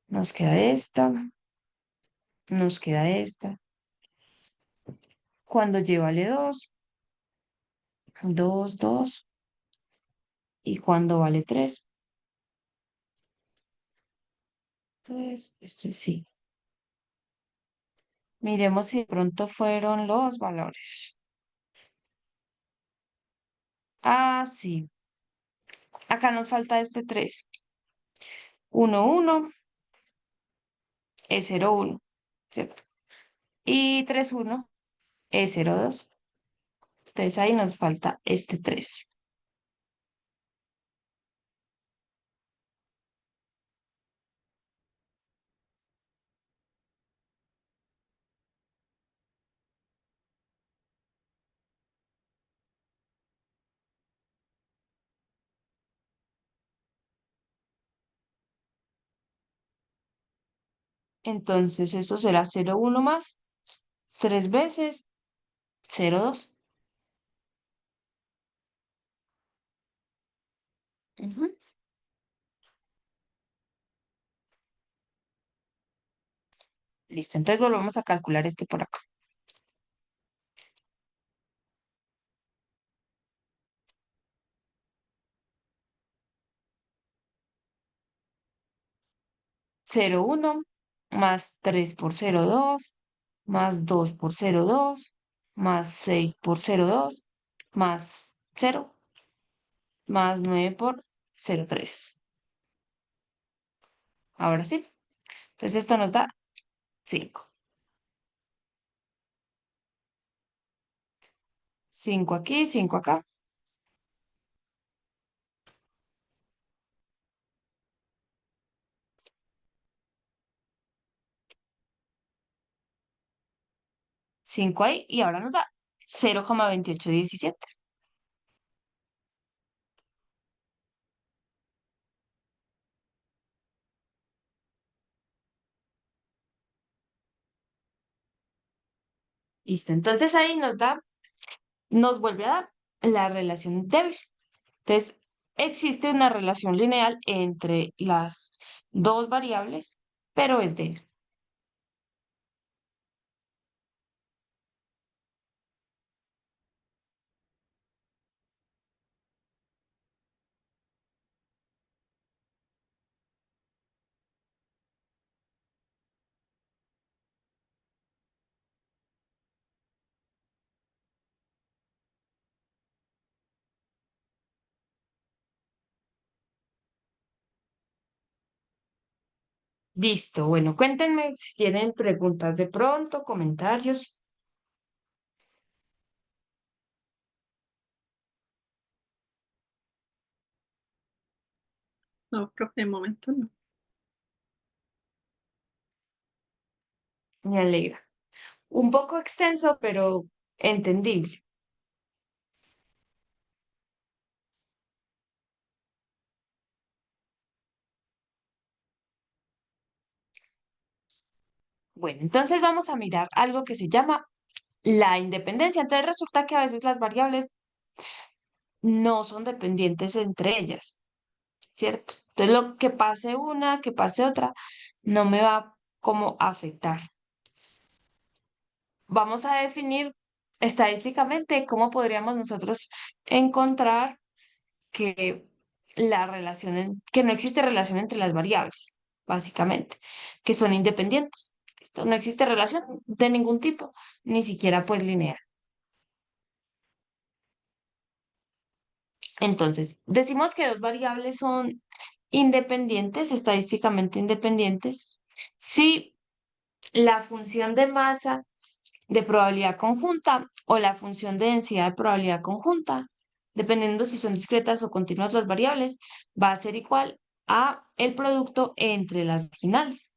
nos queda esta, nos queda esta. Cuando Y vale 2, 2, 2. Y cuando vale 3, 3, esto sí. Miremos si de pronto fueron los valores. Ah, sí. Acá nos falta este 3. 1, 1 es 0, 1, ¿cierto? Y 3, 1 es 0, 2. Entonces ahí nos falta este 3. Entonces esto será 0, 1 más 3 veces 0, 2. Ujú. Listo, entonces volvemos a calcular este por acá. 0, 1 más 3 por 0, 2 más 2 por 0, 2 más 6 por 0, 2 más 0 más 9 por 0, 3. Ahora sí. Entonces esto nos da 5. 5 aquí, 5 acá. 5 ahí y ahora nos da 0,2817. Listo, entonces ahí nos vuelve a dar la relación débil. Entonces, existe una relación lineal entre las dos variables, pero es débil. Listo, bueno, cuéntenme si tienen preguntas de pronto, comentarios. No, profe, de momento no. Me alegra. Un poco extenso, pero entendible. Bueno, entonces vamos a mirar algo que se llama la independencia. Entonces resulta que a veces las variables no son dependientes entre ellas, ¿cierto? Entonces lo que pase una, que pase otra, no me va como a afectar. Vamos a definir estadísticamente cómo podríamos nosotros encontrar que que no existe relación entre las variables, básicamente, que son independientes. Esto no existe relación de ningún tipo, ni siquiera pues lineal. Entonces, decimos que dos variables son independientes, estadísticamente independientes, si la función de masa de probabilidad conjunta o la función de densidad de probabilidad conjunta, dependiendo si son discretas o continuas las variables, va a ser igual a el producto entre las marginales.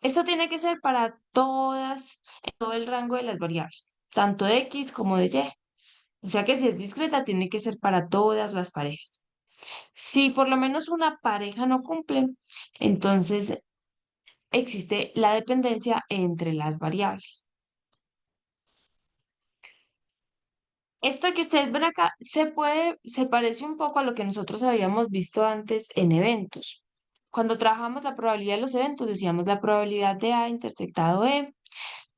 Esto tiene que ser para todas, en todo el rango de las variables, tanto de X como de Y. O sea que si es discreta, tiene que ser para todas las parejas. Si por lo menos una pareja no cumple, entonces existe la dependencia entre las variables. Esto que ustedes ven acá se parece un poco a lo que nosotros habíamos visto antes en eventos. Cuando trabajamos la probabilidad de los eventos, decíamos la probabilidad de A intersectado E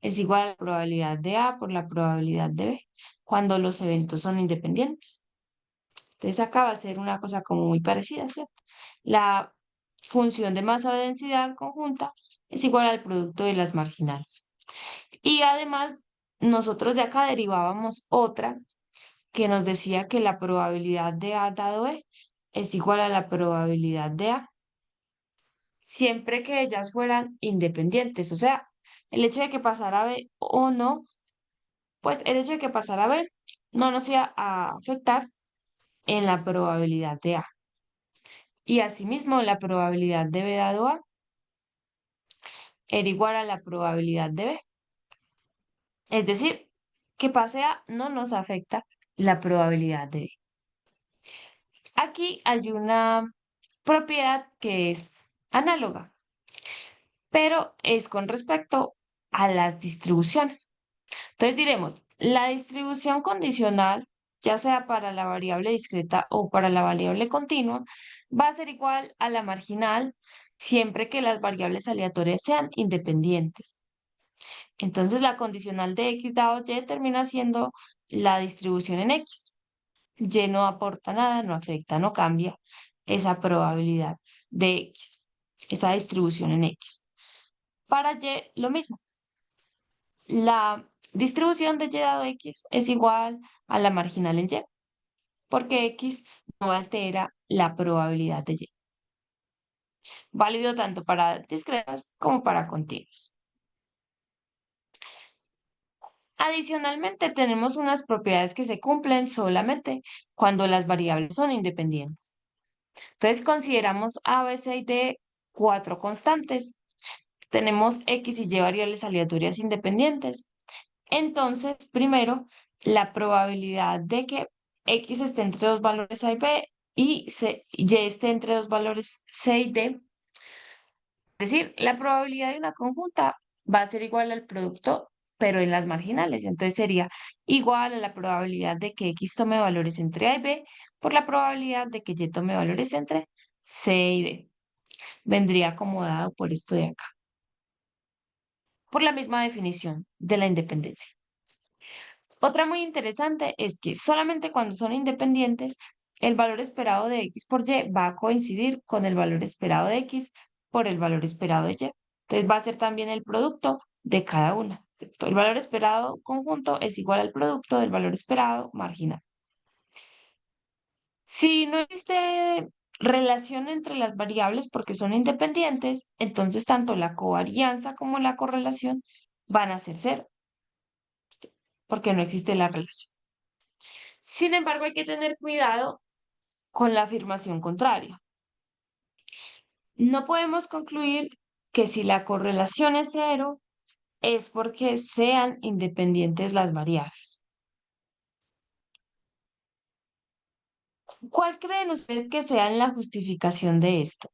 es igual a la probabilidad de A por la probabilidad de B, cuando los eventos son independientes. Entonces acá va a ser una cosa como muy parecida, ¿cierto? La función de masa o densidad conjunta es igual al producto de las marginales. Y además, nosotros de acá derivábamos otra que nos decía que la probabilidad de A dado E es igual a la probabilidad de A, siempre que ellas fueran independientes. O sea, el hecho de que pasara B o no, pues el hecho de que pasara B no nos iba a afectar en la probabilidad de A. Y asimismo, la probabilidad de B dado A era igual a la probabilidad de B. Es decir, que pase A no nos afecta la probabilidad de B. Aquí hay una propiedad que es análoga, pero es con respecto a las distribuciones. Entonces diremos, la distribución condicional, ya sea para la variable discreta o para la variable continua, va a ser igual a la marginal siempre que las variables aleatorias sean independientes. Entonces la condicional de x dado y termina siendo la distribución en x. Y no aporta nada, no afecta, no cambia esa probabilidad de x, esa distribución en x. Para y lo mismo. La distribución de y dado x es igual a la marginal en y, porque x no altera la probabilidad de y. Válido tanto para discretas como para continuas. Adicionalmente, tenemos unas propiedades que se cumplen solamente cuando las variables son independientes. Entonces, consideramos A, B, C y D cuatro constantes. Tenemos X y Y variables aleatorias independientes. Entonces, primero, la probabilidad de que X esté entre dos valores A y B y Y esté entre dos valores C y D. Es decir, la probabilidad de una conjunta va a ser igual al producto, pero en las marginales. Entonces sería igual a la probabilidad de que X tome valores entre A y B por la probabilidad de que Y tome valores entre C y D. Vendría acomodado por esto de acá, por la misma definición de la independencia. Otra muy interesante es que solamente cuando son independientes, el valor esperado de X por Y va a coincidir con el valor esperado de X por el valor esperado de Y. Entonces va a ser también el producto de cada una. ¿Cierto? El valor esperado conjunto es igual al producto del valor esperado marginal. Si no existe relación entre las variables porque son independientes, entonces tanto la covarianza como la correlación van a ser cero, porque no existe la relación. Sin embargo, hay que tener cuidado con la afirmación contraria. No podemos concluir que si la correlación es cero, es porque sean independientes las variables. ¿Cuál creen ustedes que sea la justificación de esto?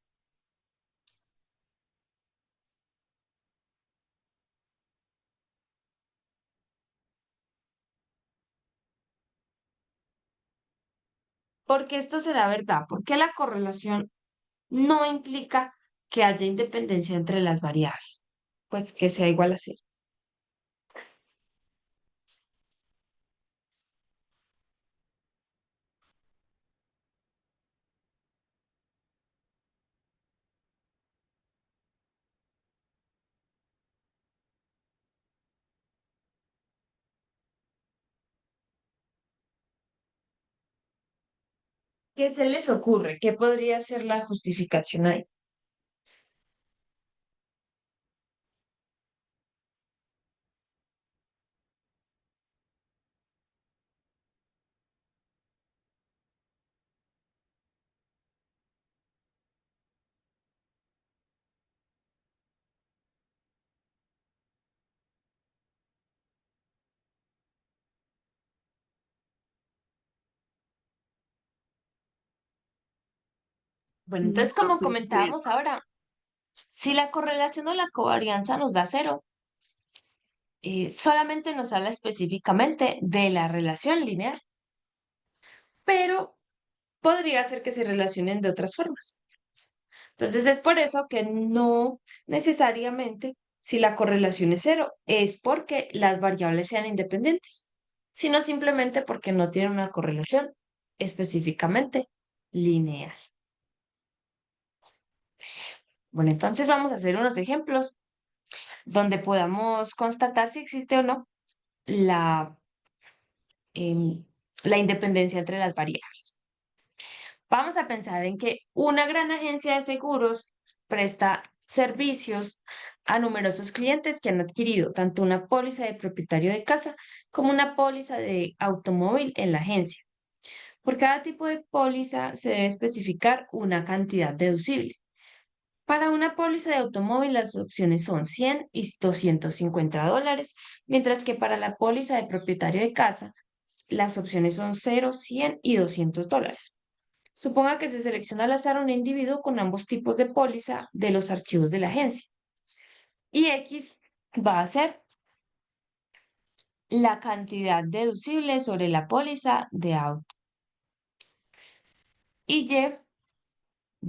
Porque esto será verdad, porque la correlación no implica que haya independencia entre las variables, pues que sea igual a cero. ¿Qué se les ocurre? ¿Qué podría ser la justificación ahí? Bueno, No, entonces como pues comentábamos ahora, si la correlación o la covarianza nos da cero, solamente nos habla específicamente de la relación lineal, pero podría ser que se relacionen de otras formas. Entonces es por eso que no necesariamente si la correlación es cero es porque las variables sean independientes, sino simplemente porque no tienen una correlación específicamente lineal. Bueno, entonces vamos a hacer unos ejemplos donde podamos constatar si existe o no la, em, la independencia entre las variables. Vamos a pensar en que una gran agencia de seguros presta servicios a numerosos clientes que han adquirido tanto una póliza de propietario de casa como una póliza de automóvil en la agencia. Por cada tipo de póliza se debe especificar una cantidad deducible. Para una póliza de automóvil las opciones son 100 y $250, mientras que para la póliza de propietario de casa las opciones son 0, 100 y $200. Suponga que se selecciona al azar un individuo con ambos tipos de póliza de los archivos de la agencia. Y X va a ser la cantidad deducible sobre la póliza de auto. Y Y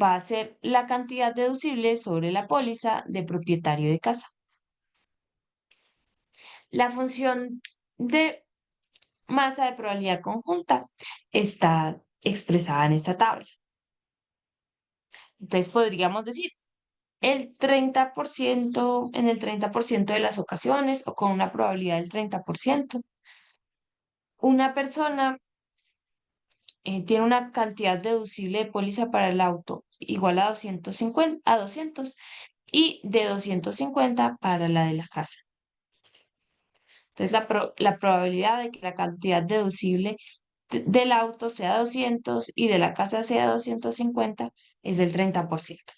va a ser la cantidad deducible sobre la póliza de propietario de casa. La función de masa de probabilidad conjunta está expresada en esta tabla. Entonces podríamos decir en el 30% de las ocasiones o con una probabilidad del 30%, una persona tiene una cantidad deducible de póliza para el auto igual a 200 y de 250 para la de la casa. Entonces la probabilidad de que la cantidad deducible del auto sea 200 y de la casa sea 250 es del 30%.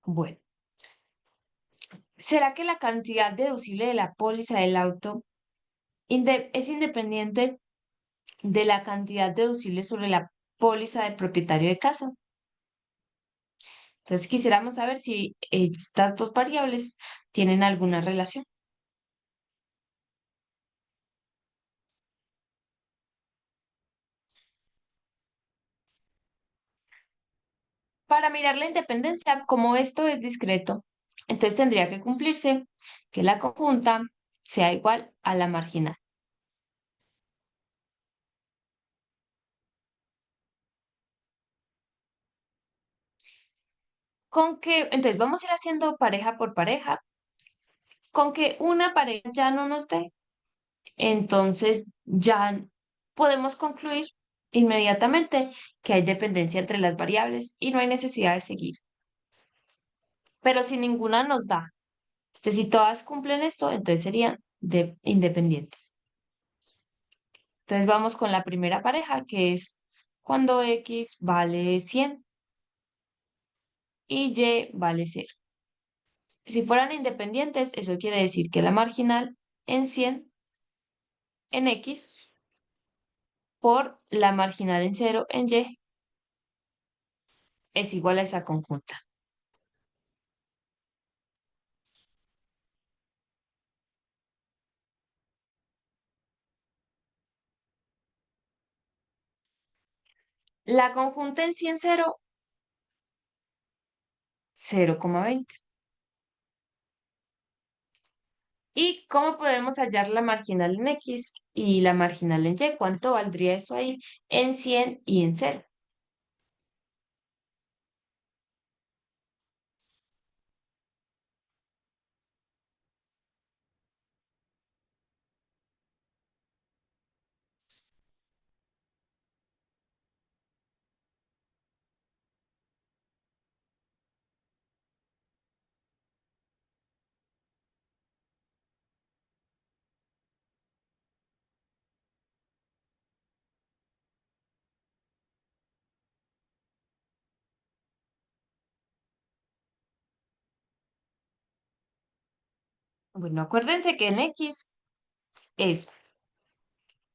Bueno, ¿será que la cantidad deducible de la póliza del auto es independiente de la cantidad deducible sobre la póliza del propietario de casa? Entonces quisiéramos saber si estas dos variables tienen alguna relación. Para mirar la independencia, como esto es discreto, entonces tendría que cumplirse que la conjunta sea igual a la marginal. Entonces vamos a ir haciendo pareja por pareja. Con que una pareja ya no nos dé, entonces ya podemos concluir inmediatamente que hay dependencia entre las variables y no hay necesidad de seguir. Pero si ninguna nos da, si todas cumplen esto, entonces serían independientes. Entonces vamos con la primera pareja, que es cuando X vale 100 y Y vale 0. Si fueran independientes, eso quiere decir que la marginal en 100 en X por la marginal en 0 en Y es igual a esa conjunta. La conjunta en 100 0, 0,20. ¿Y cómo podemos hallar la marginal en X y la marginal en Y? ¿Cuánto valdría eso ahí en 100 y en 0? Bueno, acuérdense que en X es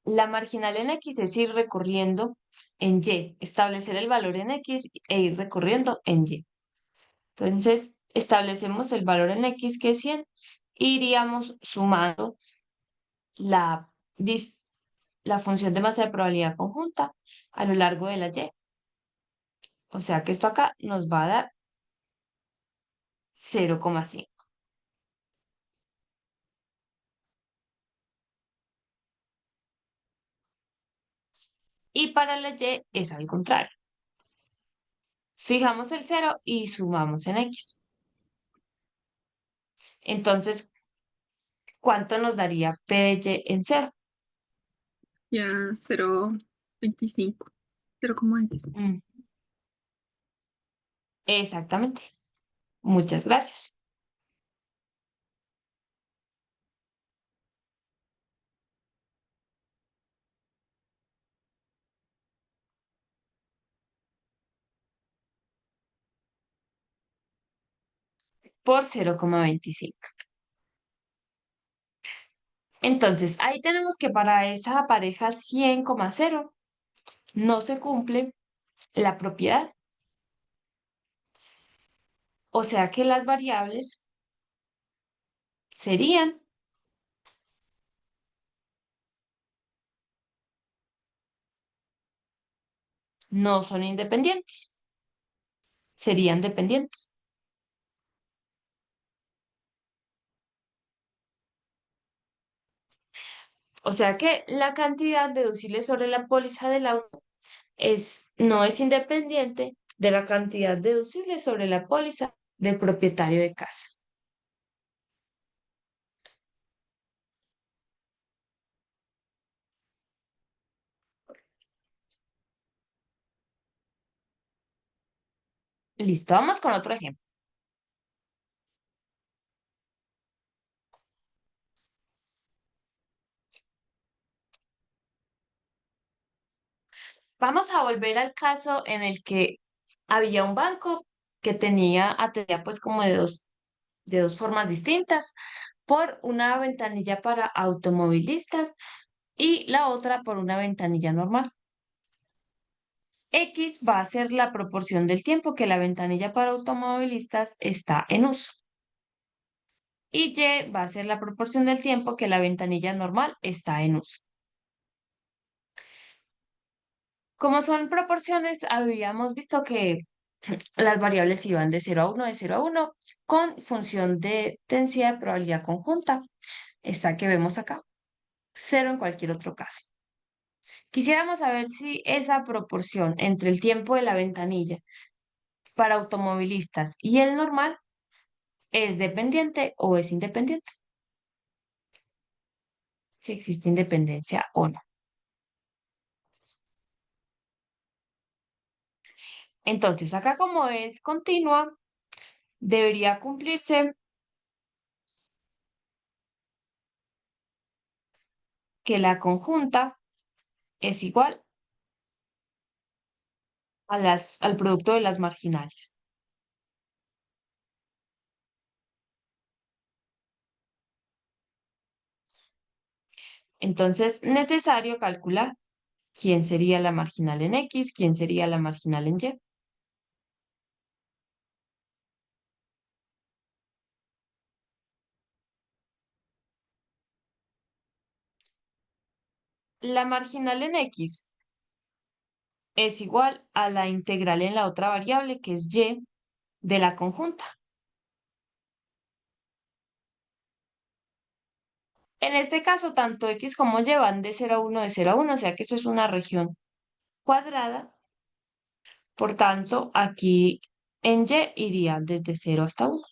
La marginal en X es ir recorriendo en Y, establecer el valor en X e ir recorriendo en Y. Entonces, establecemos el valor en X que es 100 e iríamos sumando la, la función de masa de probabilidad conjunta a lo largo de la Y. O sea que esto acá nos va a dar 0,5. Y para la Y es al contrario. Fijamos el 0 y sumamos en X. Entonces, ¿cuánto nos daría P de Y en 0? Ya 0,25. 0,25. Exactamente. Muchas gracias. Por 0,25. Entonces, ahí tenemos que para esa pareja 100,0 no se cumple la propiedad. O sea que las variables serían, no son independientes, serían dependientes. O sea que la cantidad deducible sobre la póliza del auto no es independiente de la cantidad deducible sobre la póliza del propietario de casa. Listo, vamos con otro ejemplo. Vamos a volver al caso en el que había un banco que atendía pues como de dos formas distintas, por una ventanilla para automovilistas y la otra por una ventanilla normal. X va a ser la proporción del tiempo que la ventanilla para automovilistas está en uso. Y Y va a ser la proporción del tiempo que la ventanilla normal está en uso. Como son proporciones, habíamos visto que las variables iban de 0 a 1, de 0 a 1, con función de densidad de probabilidad conjunta, esta que vemos acá, 0 en cualquier otro caso. Quisiéramos saber si esa proporción entre el tiempo de la ventanilla para automovilistas y el normal es dependiente o es independiente. Si existe independencia o no. Entonces, acá como es continua, debería cumplirse que la conjunta es igual al producto de las marginales. Entonces, necesario calcular quién sería la marginal en X, quién sería la marginal en Y. La marginal en X es igual a la integral en la otra variable, que es Y de la conjunta. En este caso, tanto X como Y van de 0 a 1, de 0 a 1, o sea que eso es una región cuadrada. Por tanto, aquí en Y iría desde 0 hasta 1.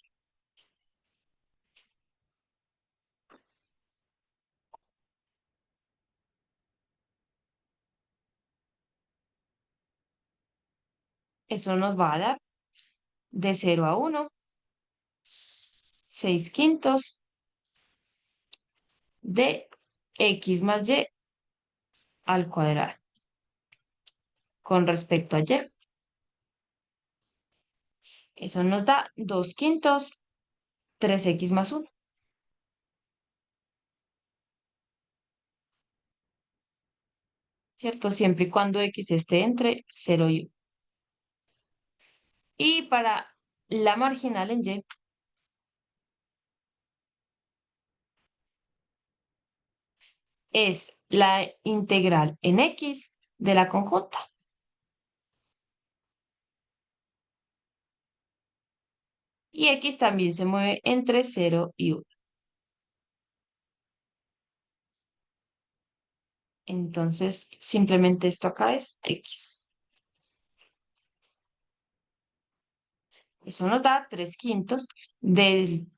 Eso nos va a dar de 0 a 1, 6 quintos de X más Y al cuadrado con respecto a Y. Eso nos da 2 quintos, 3X más 1. ¿cierto? Siempre y cuando X esté entre 0 y 1. Y para la marginal en Y es la integral en X de la conjunta. Y X también se mueve entre 0 y 1. Entonces, simplemente esto acá es X. Eso nos da 3/5 del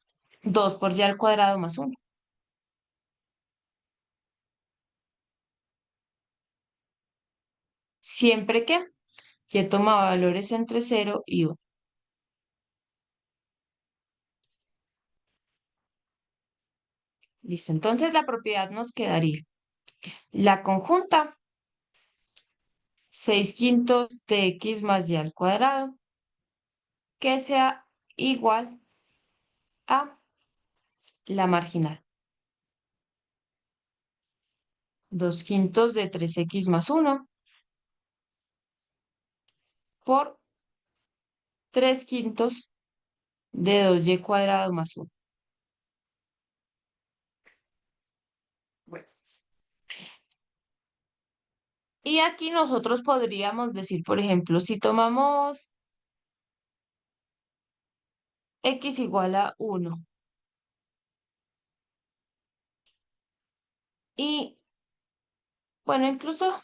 2 por Y al cuadrado más 1. Siempre que Y toma valores entre 0 y 1. Listo, entonces la propiedad nos quedaría la conjunta 6/5 de X más Y al cuadrado, que sea igual a la marginal. 2/5 de 3X más 1 por 3/5 de 2Y cuadrado más 1. Bueno, y aquí nosotros podríamos decir, por ejemplo, si tomamos X igual a 1 y, bueno, incluso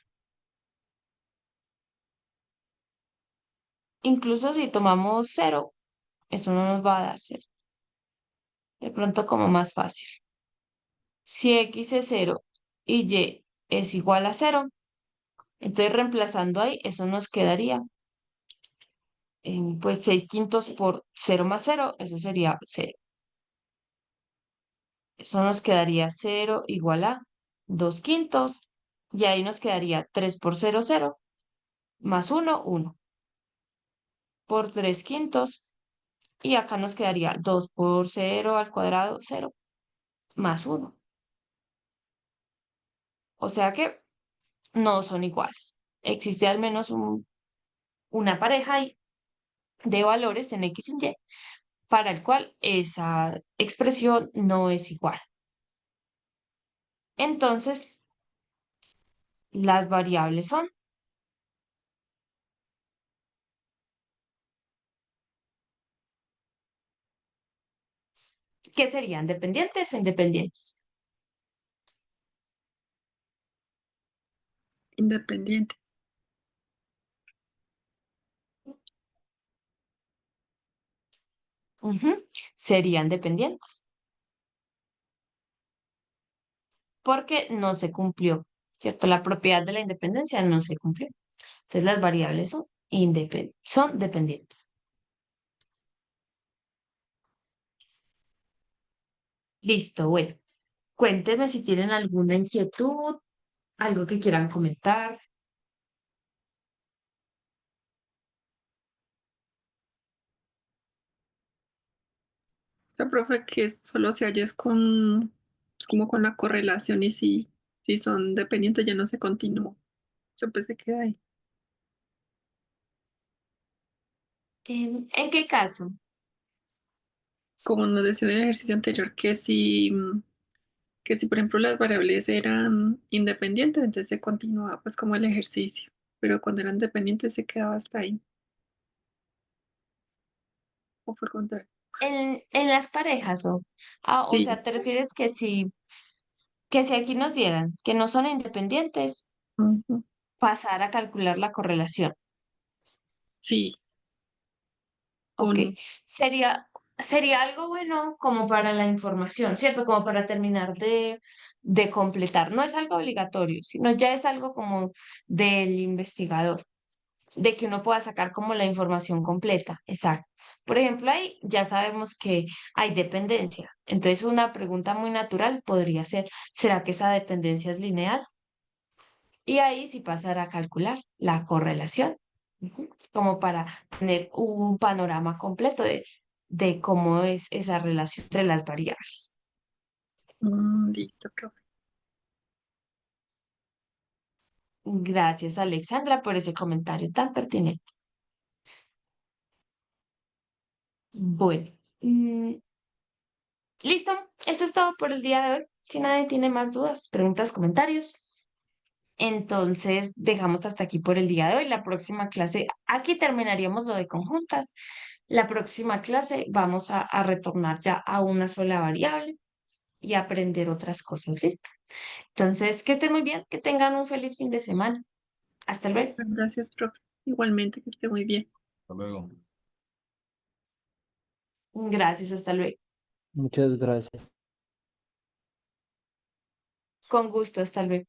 si tomamos 0, eso no nos va a dar 0. De pronto como más fácil. Si X es 0 y Y es igual a 0, entonces reemplazando ahí, eso nos quedaría, pues 6/5 por 0 más 0, eso sería 0. Eso nos quedaría 0 igual a 2/5, y ahí nos quedaría 3 por 0, 0, más 1, 1, por 3/5, y acá nos quedaría 2 por 0 al cuadrado, 0, más 1. O sea que no son iguales. Existe al menos una pareja ahí de valores en X y Y para el cual esa expresión no es igual. Entonces, las variables son, ¿qué serían? ¿Dependientes o independientes? Independiente. Ujú, serían dependientes porque no se cumplió, ¿cierto? La propiedad de la independencia no se cumplió. Entonces, las variables son dependientes. Listo, bueno. Cuéntenme si tienen alguna inquietud, algo que quieran comentar. O sea, profe, que solo se halla es con, como con la correlación y si son dependientes ya no se continúa. Siempre se queda ahí. ¿En qué caso? Como nos decía en el ejercicio anterior, que si por ejemplo las variables eran independientes, entonces se continuaba pues como el ejercicio. Pero cuando eran dependientes se quedaba hasta ahí. O por contrario. En las parejas, o Sí. sea, ¿te refieres que si aquí nos dieran que no son independientes, Ujú. pasar a calcular la correlación? Sí. O Ok, no. sería algo bueno como para la información, ¿cierto? Como para terminar de completar. No es algo obligatorio, sino ya es algo como del investigador, de que uno pueda sacar como la información completa. Exacto. Por ejemplo, ahí ya sabemos que hay dependencia. Entonces, una pregunta muy natural podría ser, ¿será que esa dependencia es lineal? Y ahí sí pasar a calcular la correlación, como para tener un panorama completo de cómo es esa relación entre las variables. Listo, profe. Gracias, Alexandra, por ese comentario tan pertinente. Bueno, listo. Eso es todo por el día de hoy. Si nadie tiene más dudas, preguntas, comentarios, entonces dejamos hasta aquí por el día de hoy. La próxima clase, aquí terminaríamos lo de conjuntas. La próxima clase vamos a retornar ya a una sola variable y aprender otras cosas. ¿Listo? Entonces, que estén muy bien, que tengan un feliz fin de semana. Hasta luego. Gracias, profe. Igualmente, que esté muy bien. Hasta luego. Gracias, hasta luego. Muchas gracias. Con gusto, hasta luego.